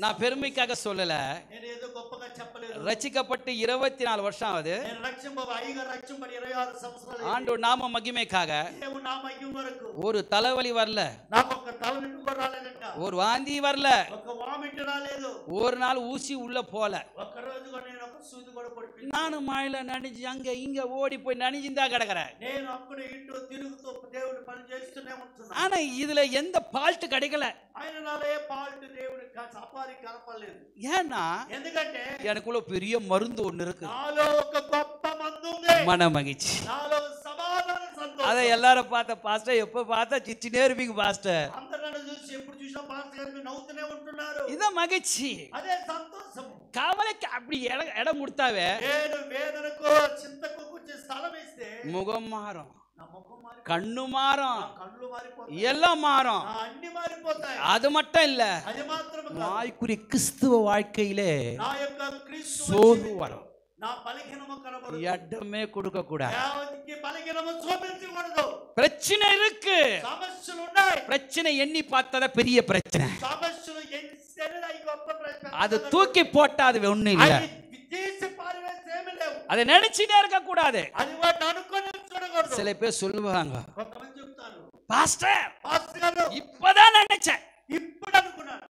நான் பெருமைக்காக சொல்லல, నేను ఏదో గొప్పగా చెప్పలేదు. ரட்சிக்கப்பட்டு 24 வருஷம் ஆகுது. నేను రక్షింపబడి 26 సంవత్సరాలు. ஆண்டவர் நாம மகிமைக்காக దేవుని నా మహిమ వరకు ஒரு தலைவலி வரல, నాకు ఒక తలనొప్పి కూడా రాలేదంట. ஒரு வாந்தி வரல, ఒక వామిట్ రాలేదు. ஒரு நாள் ஊசி உள்ள போல. ఒక రోజు కూడా నేను ఒక సూది కూడా పడిపోయింది. நானும் மழையில நனைஞ்சு அங்க இங்க ஓடி போய் நனைஞ்சுதான் கிடக்குறேன். నేను అక్కడ ఇటు తిరుగుతూ దేవుని పని చేస్తూనే ఉంటున్నా. ஆனா இதுல எந்த பால்ட் கிடைக்கல. ఆయన నాలో ఏ పాల్ట్ దేవుని సపారి కనపడలేదు. ஏன்னா ఎందుకంటే எனக்குள்ள பெரிய மருந்து ஒண்ணு இருக்கு, నాలో ఒక గొప్ప మందు ఉంది. மன மகிழ்ச்சி. నాలో సమాధాన సంతోషం. அதை எல்லாரும் பார்த்த பாஸ்டர், எப்ப பார்த்தா சிச்சினே இருப்பீங்க பாஸ்டர். అందరూ నన్ను చూసి ఎప్పుడు చూసినా పాస్టర్ గారు నవ్వుతూనే ఉంటున్నారు. இதான் மகிழ்ச்சி. అదే సంతోషం. கவலைக்கு அப்படி இடம் கொடுத்தாவே నేను వేదనకు చింతకు కొంచెం స్థలం ఇస్తే முகம் மாறும், నా ముఖం మారిపోతుంది. கண்ணு மாறும், నా కళ్ళు మారిపోతాయి. எல்லாம் மாறும். నా అన్ని మారిపోతాయి. அது மட்டும் இல்ல, అది మాత్రమే కాదు. ஆய்க்குரிய கிறிஸ்துவ வாழ்க்கையிலே నా యొక్క క్రీస్తు சோர்வு வரும். నా బలహీనము కనబడదు. இடமே கொடுக்க கூடாது. దేవునికి బలహీనము చూపించకూడదు. பிரச்சனை இருக்கு, సమస్యలు ఉన్నాయి. பிரச்சனை எண்ணி பார்த்தா பெரிய பிரச்சனை. సమస్యలు ఎన్నిసార్లు ఈ గొప్ప ప్రశ్న அது தூக்கி போட்டா அது ஒண்ணு இல்ல. అది తీసి పారవేసి ఏమీ లేవు. அதை நினைச்சிட்டே இருக்க கூடாது. అది వాటిని అనుకొని చూడకూడదు. சில பேர் சொல்லுவாங்க, కొంతమంది చెప్తారు, பாஸ்டர் పాస్టర్ గారు இப்பதான் நினைச்சேன், ఇప్పుడు అనుకున్నాను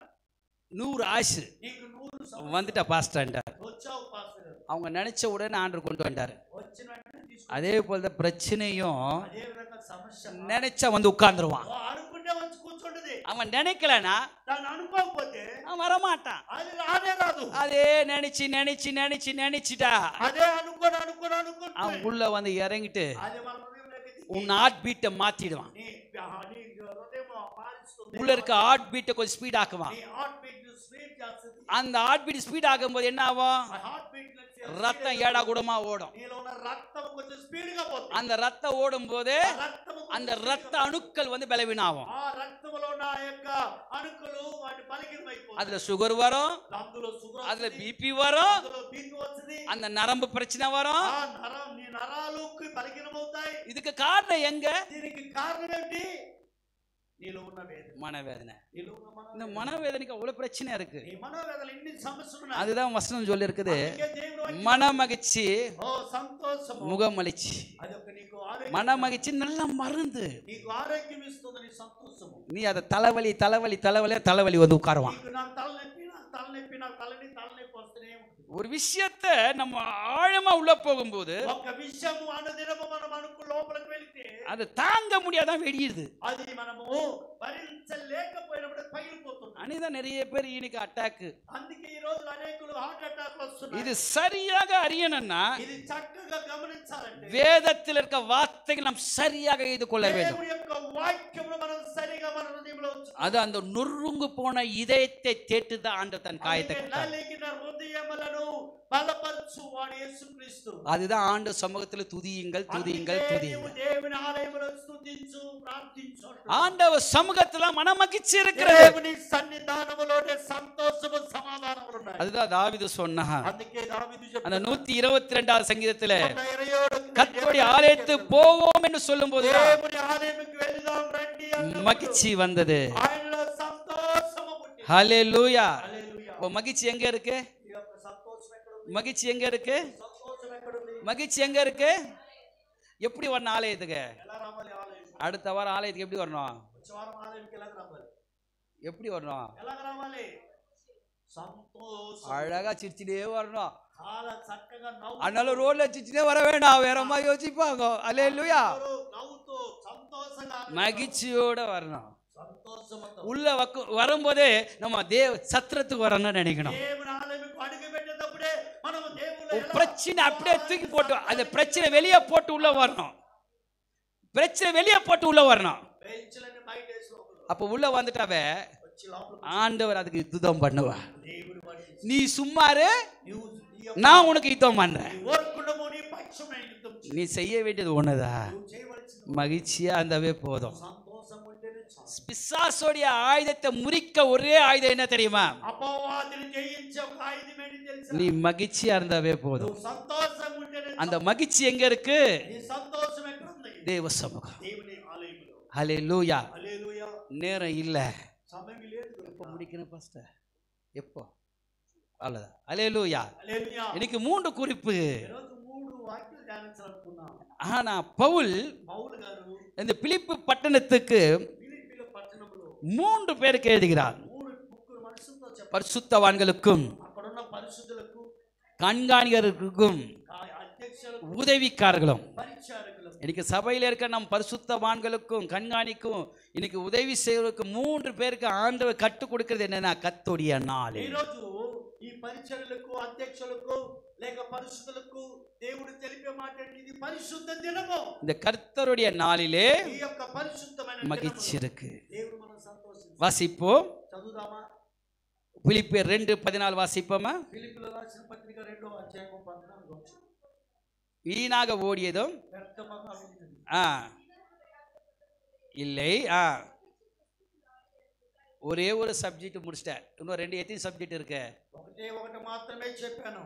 100 ஆசு నీకు 100 வந்துட்டா பாஸ்டர். వచ్చావు పాస్టర్ గారు. அவங்க நினைச்ச உடனே ஆண்டவர் கொண்டு வந்தாரு. వచ్చిన వెంటనే తీసుకు அதே போல பிரச்சனையும் అదే విధంగా సమస్య நினைச்சா வந்து உட்கார்ந்துருவான். అనుకుంటే వచ్చి కూర్చుంటది. அவன் நினைக்கலனா దాన్ని అనుకోకపోతే அவன் வரமாட்டான். అది రానే రాదు. அதே நினைச்சு நினைச்சு நினைச்சு நினைச்சிட்டா అదే అనుకొని అనుకొని అనుకొని அவன் உள்ள வந்து இறங்கிட்டு అది మన హృదయంలోకి దిగి உன் ஹார்ட் பீட்டை மாத்திடுவான். నీ హృదయం మారుస్తుంది. உள்ள இருக்க ஹார்ட் பீட்டை கொஞ்சம் ஸ்பீட் ஆக்குவான். నీ హార్ట్ బీట్ స్పీడ్ చేస్తుంది. அந்த ஹார்ட் பீட் ஸ்பீட் ஆகும்போது என்ன ஆகும்? ఆ హార్ట్ బీట్ ரத்தம் ஏடா கூடமா ஓடும். నీలో ఉన్న రక్తం కొంచెం స్పీడ్ గా పోతుంది. அந்த ரத்தம் ஓடும் போது அந்த ரத்த அணுக்கள் வந்து பலவீனாகும். ఆ రక్తంలో ఉన్న ఆ యొక్క అణుకులు వాటి బలహీనమైపోతాయి. அதுல சுகர் வரும், అందులో షుగర్ அதுல వస్తుంది, பிபி வரும், అందులో బీపీ వస్తుంది, அந்த நரம்பு பிரச்சனை வரும். ఆ నీ నరాలకు బలహీనమవుతాయి. இதுக்கு காரணம் எங்க? దీనికి కారణం ఏంటి? నీలో ఉన్న వేదన, மனவேதனை. నీలో ఉన్న இந்த மனவேதனைக்கு அவ்வளவு பிரச்சனை இருக்கு. నీ మనోవేదనలు ఎన్ని సమస్యలు ఉన్నాయి. அதுதான் வசனம் சொல்லி இருக்குது, అందుకే దేవుడు వాక్యం, மனமகிழ்ச்சி ఓ సంతోషము, முகமலிச்சி. అదొక నీకు ఆరోగ్యం, மனமகிழ்ச்சி நல்ல மருந்து. నీకు ఆరోగ్యం ఇస్తుంది. నీ సంతోషము நீ அதை தலைவலி தலைவலி தலைவலியா தலைவலி வந்து உட்காருவான். నీకు నాకు తలనొప్పి నాకు తలనొప్పి వస్తూనే ఉంటుంది. ஒரு விஷயத்தை நம்ம ஆழமா உள்ள போகும்போது ఒక విషయం అనుదినము మనం అనుకు లోపలికి వెళితే அது தாங்க முடியாதான் வெடியுது. అది మనము భరించలేకపోయినప్పుడు పగిలిపోతుంది. அனிதான் நிறைய பேர் இன்னைக்கு அட்டாக். అందుకే ఈ రోజు అనేకులు హార్ట్ అటాక్ వస్తున్నాయి. இது சரியாக அறியணும்னா ఇది చక్కగా గమనించాలంటే வேதத்தில் இருக்க வார்த்தைகள் நாம் சரியாக இது கொள்ள வேண்டும். దేవుని యొక్క వాక్యమును మనం సరిగా మన హృదయంలో ఉంచుకోవాలి. அது அந்த நொறுங்கு போன இதயத்தை தேட்டுதான் ஆண்டு தன் காயத்தை கட்டார். నలిగిన హృదయములను బలపరచు వాడు యేసుక్రీస్తు. அதுதான் ஆண்டு சமூகத்தில் துதியுங்கள் துதியுங்கள் துதியுங்கள். దేవుని ఆలయములో స్తుతించు ప్రార్థించు. ஆண்டவர் சமூகத்துல மனமகிழ்ச்சி இருக்கிறது. దేవుని సన్నిధానములోనే సంతోషము సమాధానములు ఉన్నాయి. அதுதான் தாவீது சொன்னான். అందుకే దావీదు చెప్పాడు, அந்த 122வது சங்கீதத்துல 127 கர்த்தருடைய ஆலயத்துக்கு போவோம் என்று சொல்லும்போது దేవుని ఆలయముకు వెళ్దాం రండి అన్నప్పుడు மகிழ்ச்சி வந்தது. ఆయనలో సంతోషము పుట్టింది. ஹல்லேலூயா. హల్లెలూయా. இப்போ மகிழ்ச்சி எங்க இருக்கு? ఈ యొక్క సంతోషం ఎక్కడుంది? மகிழ்ச்சி எங்க இருக்கு? సంతోషం ఎక్కడుంది? மகிழ்ச்சி எங்க இருக்கு? எப்படி வரணும் ஆலயத்துக்கு? ఎలా రావాలి ఆలయం? அடுத்த வாரம் ஆலயத்துக்கு எப்படி வரணும்? వచ్చే వారం ఆలయంకి ఎలా రావాలి? எப்படி வரணும்? ఎలా రావాలి? సంతోషం, அழகா சிரிச்சுட்டே வரணும். చాలా చక్కగా அதனால ரோட்ல சிரிச்சுட்டே வர வேண்டாம், வேற மாதிரி யோசிப்பாங்க. அல்லேலூயா. నవ్వుతూ సంతోషంగా மகிழ்ச்சியோட வரணும். సంతోషంతో உள்ள வரும்போதே நம்ம சத்திரத்துக்கு வரணும்னு நினைக்கணும். దేవుని ఆలయంకు అడుగు పెట్టేటప్పుడే మనము దేవుని பிரச்சனை அப்படியே தூக்கி போட்டு அந்த பிரச்சனை வெளியே போட்டு உள்ள வரணும். பிரச்சனை வெளியே போட்டு உள்ள வரணும். బెంచ్లని బయట వేసి లోపల அப்ப உள்ள வந்துட்டாவே వచ్చి లోపల ஆண்டவர் அதுக்கு யுத்தம் பண்ணுவா. దేవుని వాక్యం, நீ சும்மாரு, నీవు நான் உனக்கு யுத்தம் பண்றேன். ఓర్కుడము నీ పక్షమే యుద్ధం చేయి. நீ செய்ய வேண்டியது ஒண்ணுதான், నువ్వు చేయవలసింది மகிழ்ச்சியா இருந்தாவே போதும். సంతోషం ఉంటేనే చాలు. பிசாசோடைய ஆயுதத்தை முறிக்க ஒரே ஆயுதம் என்ன தெரியுமா? అపవాదిని జయించే ఒక ఆయుధం ఏంటి తెలుసా? நீ மகிழ்ச்சியா இருந்தாவே போதும். నువ్వు సంతోషం ఉంటేనే அந்த மகிழ்ச்சி ఎங்க இருக்கு? నీ సంతోషం ఎక్కడుంది? தேவ சமூகம். దేవుని ఆలయంలో. ஹல்லேலூயா. హల్లెలూయా. நேரம் இல்ல, సమయం లేదు. எப்போ முடிக்கணும் பாஸ்டர்? எப்போ? அவ்வளவுதான். ஹல்லேலூயா. హల్లెలూయా. எனக்கு 3 குறிப்பு. ఈరోజు 3 వాక్యాలు ధ్యానించాలనుకున్నాం. ஆனா பவுல் పౌలు గారు இந்த பிலிப்பு பட்டணத்துக்கு ఫిలిప్పీల పట్టణంలో 3 பேருக்கு எழுதுகிறார். ముగ్గురు మనుషులతో చెప్పారు. பரிசுத்தவான்களுக்கும் అక్కడున్న పరిశుద్ధులకు, கண்காணிகருக்கும் అధ్యక్షులకు, உதவிக்காரர்களும். పరిచారకులకు, இன்னைக்கு சபையில இருக்க நம் பரிசுத்தவான்களுக்கும் கண்காணிக்கும் இன்னைக்கு உதவி செய்வதற்கு 3 பேருக்கு ஆண்டவர் கற்றுக் கொடுக்கிறது என்னன்னா கர்த்தருடைய நாள். ఈ రోజు ఈ పరిచర్యలకు, అధ్యక్షులకు లేక పరిశుద్ధులకు దేవుడు తెలిపే మాట ఏంటి? ఇది పరిశుద్ధ దినము. இந்த கர்த்தருடைய நாளிலே ఈ యొక్క పరిశుద్ధమైన மகிழ்ச்சி దినములో இருக்கு. దేవుడు మనం సంతోషించాలి. வாசிப்போம். చదువుదామా? பிலிப்பியர் 2:14 வாசிப்போமா? ఫిలిప్పీయులకు రాసిన పత్రిక 2వ అధ్యాయం 14వ వచనం. வீணாக ஓடியதும் వ్యర్థముగా ఉన్నది. இல்லை. ஒரே ஒரு சப்ஜெக்ட் முடிச்சிட்டேன். இன்னும் 2 எத்தனை சப்ஜெக்ட் இருக்கு? ఒకటి మాత్రమే చెప్పాను.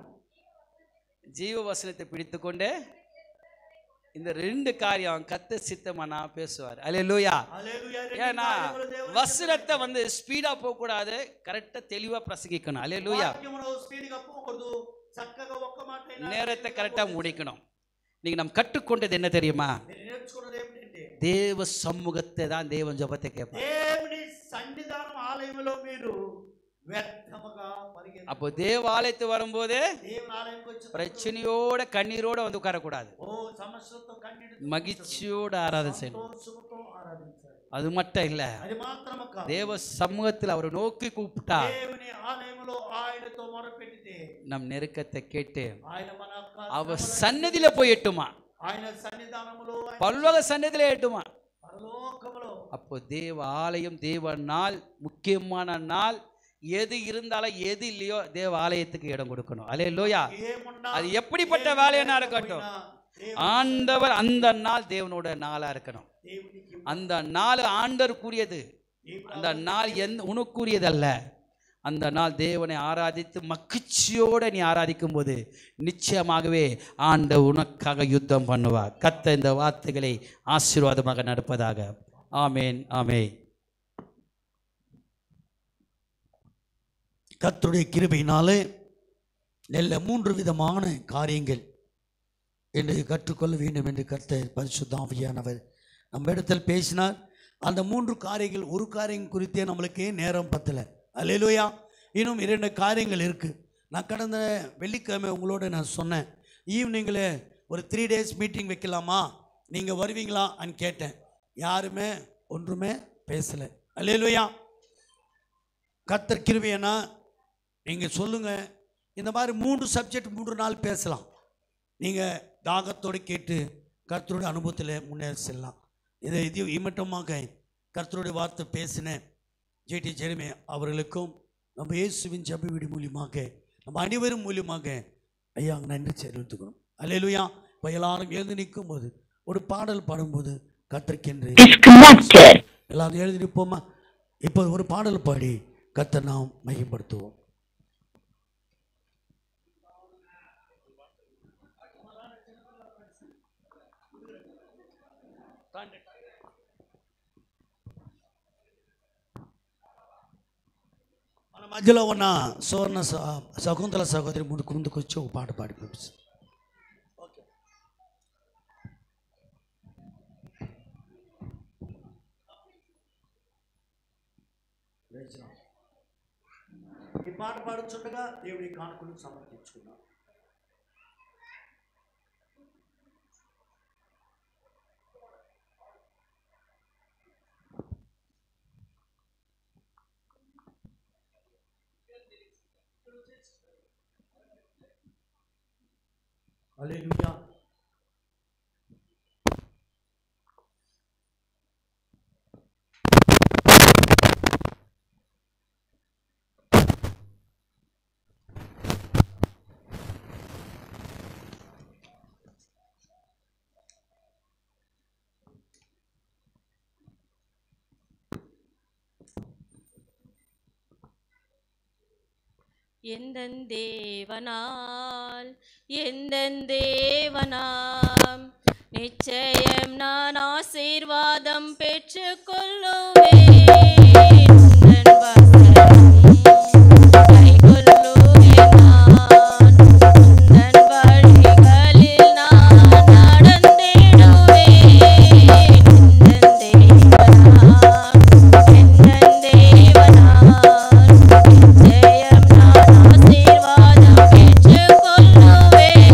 ஜீவ வசனத்தை பிடித்துக்கொண்டு இந்த ரெண்டு காரியம் கத்த சித்தமா பேசுவார். அல்லேலூயா. ஏன்னா வசனத்தை வந்து ஸ்பீடா போக கூடாது, கரெக்டா தெளிவா பிரசங்கிக்கணும். அல்லேலூயா. நேரத்தை கரெக்டா முடிக்கணும். நீங்க நம்ம கற்றுக்கொண்டது என்ன தெரியுமா? தேவ சமூகத்தை தான் தேவன் ஜெபத்தை கேட்பார். அப்போ தேவாலயத்து வரும்போது பிரச்சனையோட கண்ணீரோட வந்து உட்காரக்கூடாது, மகிழ்ச்சியோட ஆராதனை செய்யணும். அது மட்டும் இல்ல, தேவ சமூகத்தில் அவரை நோக்கி கூப்பிட்டா நம் நெருக்கத்தை கேட்டு அவர் சன்னதியில போய் எட்டுமா, பல்வக சன்னதியில எட்டுமா. அப்போ தேவ ஆலயம், தேவ நாள், முக்கியமான நாள். எது இருந்தாலும் எது இல்லையோ தேவ ஆலயத்துக்கு இடம் கொடுக்கணும். அல்லேலூயா. அது எப்படிப்பட்ட வேலையா இருக்கட்டும், ஆண்டவர் அந்த நாள் தேவனோட நாளா இருக்கணும். அந்த நாள் ஆண்டவருக்குரியது, அந்த நாள் உனக்குரியது அல்ல. அந்த நாள் தேவனை ஆராதித்து மகிழ்ச்சியோட நீ ஆராதிக்கும் போது நிச்சயமாகவே ஆண்டவர் உனக்காக யுத்தம் பண்ணுவார். கத்த இந்த வார்த்தைகளை ஆசீர்வாதமாக நடப்பதாக. ஆமேன், ஆமேன். கர்த்தருடைய கிருபையினாலே நல்ல 3 விதமான காரியங்கள் என்று கற்றுக்கொள்ள வேண்டும் என்று கர்த்தர் பரிசுத்த ஆவியானவர் நம்ம இடத்தில் பேசினார். அந்த 3 காரியங்கள், ஒரு காரியம் குறித்தே நம்மளுக்கு நேரம் பத்தலை. அல்லேலூயா. இன்னும் 2 காரியங்கள் இருக்குது. நான் கடந்த வெள்ளிக்கிழமை உங்களோட நான் சொன்னேன், ஈவினிங்கில் ஒரு 3 days மீட்டிங் வைக்கலாமா, நீங்கள் வருவீங்களான்னு கேட்டேன். யாருமே ஒன்றுமே பேசலை. அல்லேலூயா. கர்த்தர் கிருபைனா நீங்கள் சொல்லுங்கள், இந்த மாதிரி 3 சப்ஜெக்ட் 3 நாள் பேசலாம். நீங்கள் தாகத்தோடு கேட்டு கர்த்தருடைய அனுபவத்தில் முன்னேற செல்லலாம். இது இம்மட்டமாக கர்த்தருடைய வார்த்தை பேசின ஜேடி ஜெரமே அவர்களுக்கும் நம்ம இயேசுவின் ஜெப வீடு மூலியமாக நம்ம அனைவரும் மூலியமாக ஐயா நன்றி தெரிவித்துக்கணும். அல்லேலூயா. இப்போ எல்லாரும் எழுந்து நிற்கும் போது ஒரு பாடல் பாடும்போது கர்த்தருக்கென்று எல்லாரும் எழுதி நிற்போமா? இப்போ ஒரு பாடல் பாடி கர்த்தரை நாம் மகிமைப்படுத்துவோம். మన మధ్యలో ఉన్న సువర్ణ శకుంతల సహోదరి ముందుకు వచ్చి ఒక పాట పాడి పంపిస్తుంది. ఈ పాట పాడుచుండగా దేవుడి కానుకలు సమర్పించుకున్నాం. హల్లెలూయా. எந்தன் தேவனாம் நிச்சயம் நான் ஆசீர்வாதம் பெற்றுக்கொள்ளுவேன். உந்தன் வசனம் கைக்கொள்ளுவேன் நான். உந்தன் வழிகளில் நான் நடந்திடுவேன். எந்தன் தேவனாம் நிச்சயம் நான் ஆசீர்வாதம் பெற்றுக்கொள்ளுவேன்.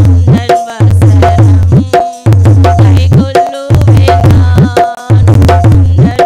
உந்தன் வசனம் கைக்கொள்ளுவேன் நான். உந்தன்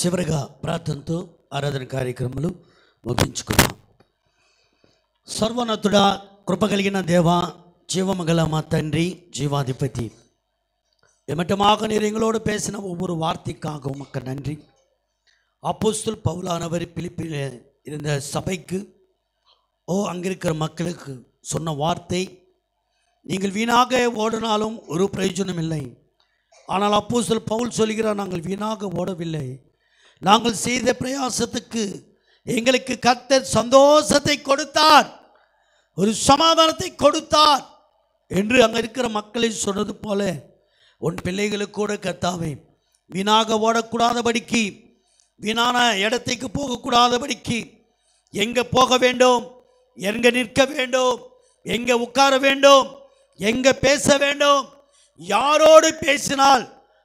చివరిగా ప్రార్థనతో ఆరాధన కార్యక్రమాలు ముగించుకున్నాం. సర్వోన్నతుడా, కృప కలిగిన దేవా, జీవము గల మా తండ్రి, ஜீவாதிபதி, எமட்டமாக நீர் எங்களோடு பேசின ஒவ்வொரு வார்த்தைக்காக உமக்கு நன்றி. அப்போஸ்தலர் பவுலானவர் பிலிப்பில் இருந்த சபைக்கு, அங்கிருக்கிற மக்களுக்கு சொன்ன வார்த்தை, நீங்கள் வீணாக ஓடினாலும் ஒரு பிரயோஜனம் இல்லை. ஆனால் அப்போஸ்தலர் பவுல் சொல்கிறார், நாங்கள் வீணாக ஓடவில்லை, நாங்கள் செய்த பிரயாசத்துக்கு எங்களுக்கு கர்த்தர் சந்தோஷத்தை கொடுத்தார், ஒரு சமாதானத்தை கொடுத்தார் என்று அங்கே இருக்கிற மக்களை சொன்னது போல உன் பிள்ளைகளுக்கு கூட கர்த்தாவே வீணாக ஓடக்கூடாதபடிக்கு, வீணான இடத்துக்கு போகக்கூடாதபடிக்கு, எங்கே போக வேண்டும், எங்கே நிற்க வேண்டும், எங்கே உட்கார வேண்டும், எங்கே பேச வேண்டும், யாரோடு பேசினால்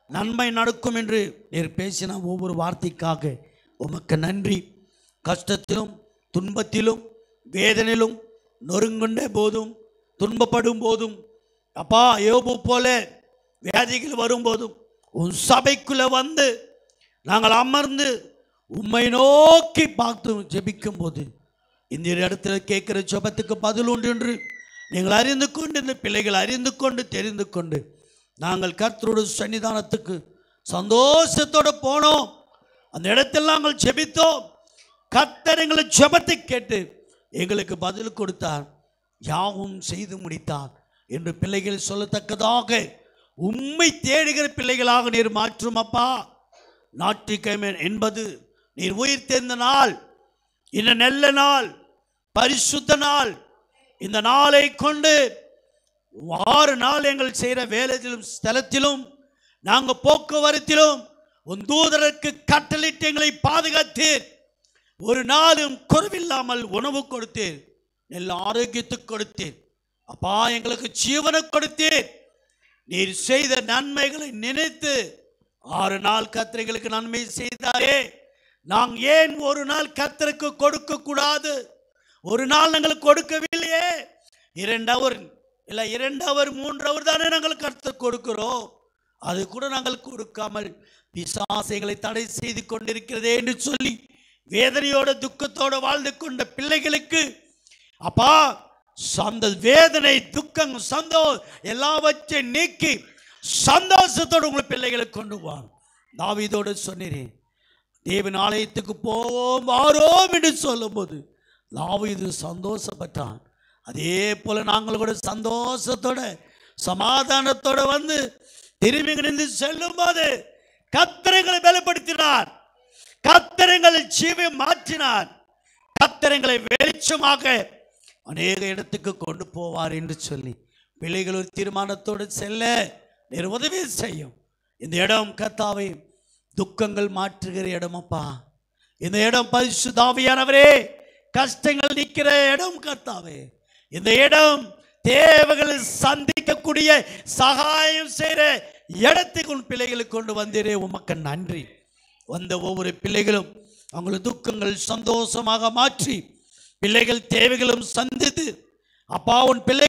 நன்மை நடக்கும் என்று நீர் பேசின ஒவ்வொரு வார்த்தைக்காக உமக்கு நன்றி. கஷ்டத்திலும் துன்பத்திலும் வேதனையிலும் நொறுங்குண்ட போதும் துன்பப்படும் போதும் அப்பா, யோபு போல வியாதிகள் வரும்போதும் உன் சபைக்குள்ளே வந்து நாங்கள் அமர்ந்து உம்மை நோக்கி பார்த்து ஜெபிக்கும் போது இந்த இடத்துல கேட்குற ஜெபத்துக்கு பதில் உண்டு என்று நீங்கள் அறிந்து கொண்டு, இந்த பிள்ளைகள் அறிந்து கொண்டு தெரிந்து கொண்டு நாங்கள் கர்த்தரோட சன்னிதானத்துக்கு சந்தோஷத்தோடு போனோம். அந்த இடத்தில் நாங்கள் ஜெபித்தோம். கர்த்தர் எங்களை ஜெபத்தை கேட்டு எங்களுக்கு பதில் கொடுத்தார், யாவும் செய்து முடித்தார் என்று பிள்ளைகள் சொல்லத்தக்கதாக உம்மை தேடுகிற பிள்ளைகளாக நீர் மாற்றும் அப்பா. ஞாயிற்றுக்கிழமை என்பது நீர் உயிர் தேர்ந்த நாள், இந்த நல்ல நாள், பரிசுத்த நாள். இந்த நாளை கொண்டு 6 நாள் எங்கள் செய்கிற வேலையிலும் ஸ்தலத்திலும் நாங்கள் போக்குவரத்திலும் உன் தூதருக்கு கட்டளிட்டு எங்களை பாதுகாத்தீர். ஒரு நாளும் குறைவில்லாமல் உணவு கொடுத்தீர், நல்ல ஆரோக்கியத்துக்கு கொடுத்தீர் அப்பா, எங்களுக்கு ஜீவனை கொடுத்தீர். நீர் செய்த நன்மைகளை நினைத்து 6 நாள் கர்த்தருக்கு நன்மை செய்தாரே, நாங்கள் ஏன் ஒரு நாள் கர்த்தருக்கு கொடுக்க கூடாது? ஒரு நாள் நாங்கள் கொடுக்கவில்லையே, 2 hour இல்லை 2 hour 3 hour தானே நாங்கள் கர்த்தர் கொடுக்கிறோம். அது கூட நாங்கள் கொடுக்காமல் பிசாசைகளை தடை செய்து கொண்டிருக்கிறதே என்று சொல்லி வேதனையோட துக்கத்தோடு வாழ்ந்து கொண்ட பிள்ளைகளுக்கு அப்பா, அந்த வேதனை துக்கம் சந்தோஷம் எல்லாவற்றையும் நீக்கி சந்தோஷத்தோடு உங்கள் பிள்ளைகளை கொண்டு வாங்க. தாவீதோடு சொன்னேன், தேவன் ஆலயத்துக்கு போவோம் வாரோம் என்று சொல்லும் போது தாவீது சந்தோஷப்பட்டான். அதே போல நாங்கள் கூட சந்தோஷத்தோட சமாதானத்தோட வந்து திரும்பி நின்று செல்லும் போது கர்த்தரை பலப்படுத்தினார், கர்த்தரை ஜீவை மாற்றினார், கர்த்தரை வெளிச்சமாக அநேக இடத்துக்கு கொண்டு போவார் என்று சொல்லி பிள்ளைகள் ஒரு தீர்மானத்தோடு செல்ல நீர் உதவி செய்யும். இந்த இடம் கர்த்தாவே துக்கங்கள் மாற்றுகிற இடமப்பா. இந்த இடம் பரிசுத்த ஆவியானவரே கஷ்டங்கள் நிற்கிற இடம் கர்த்தாவே. இந்த இடம் தேவைகளை சந்திக்கக்கூடிய சகாயம் செய்கிற இடத்துக்கு உன் பிள்ளைகளை கொண்டு வந்தீரே, உமக்கு நன்றி. வந்த ஒவ்வொரு பிள்ளைகளும் அவங்களது துக்கங்கள் சந்தோஷமாக மாற்றி பிள்ளைகள் தேவைகளும் சந்தித்து அப்பா, உன் பிள்ளை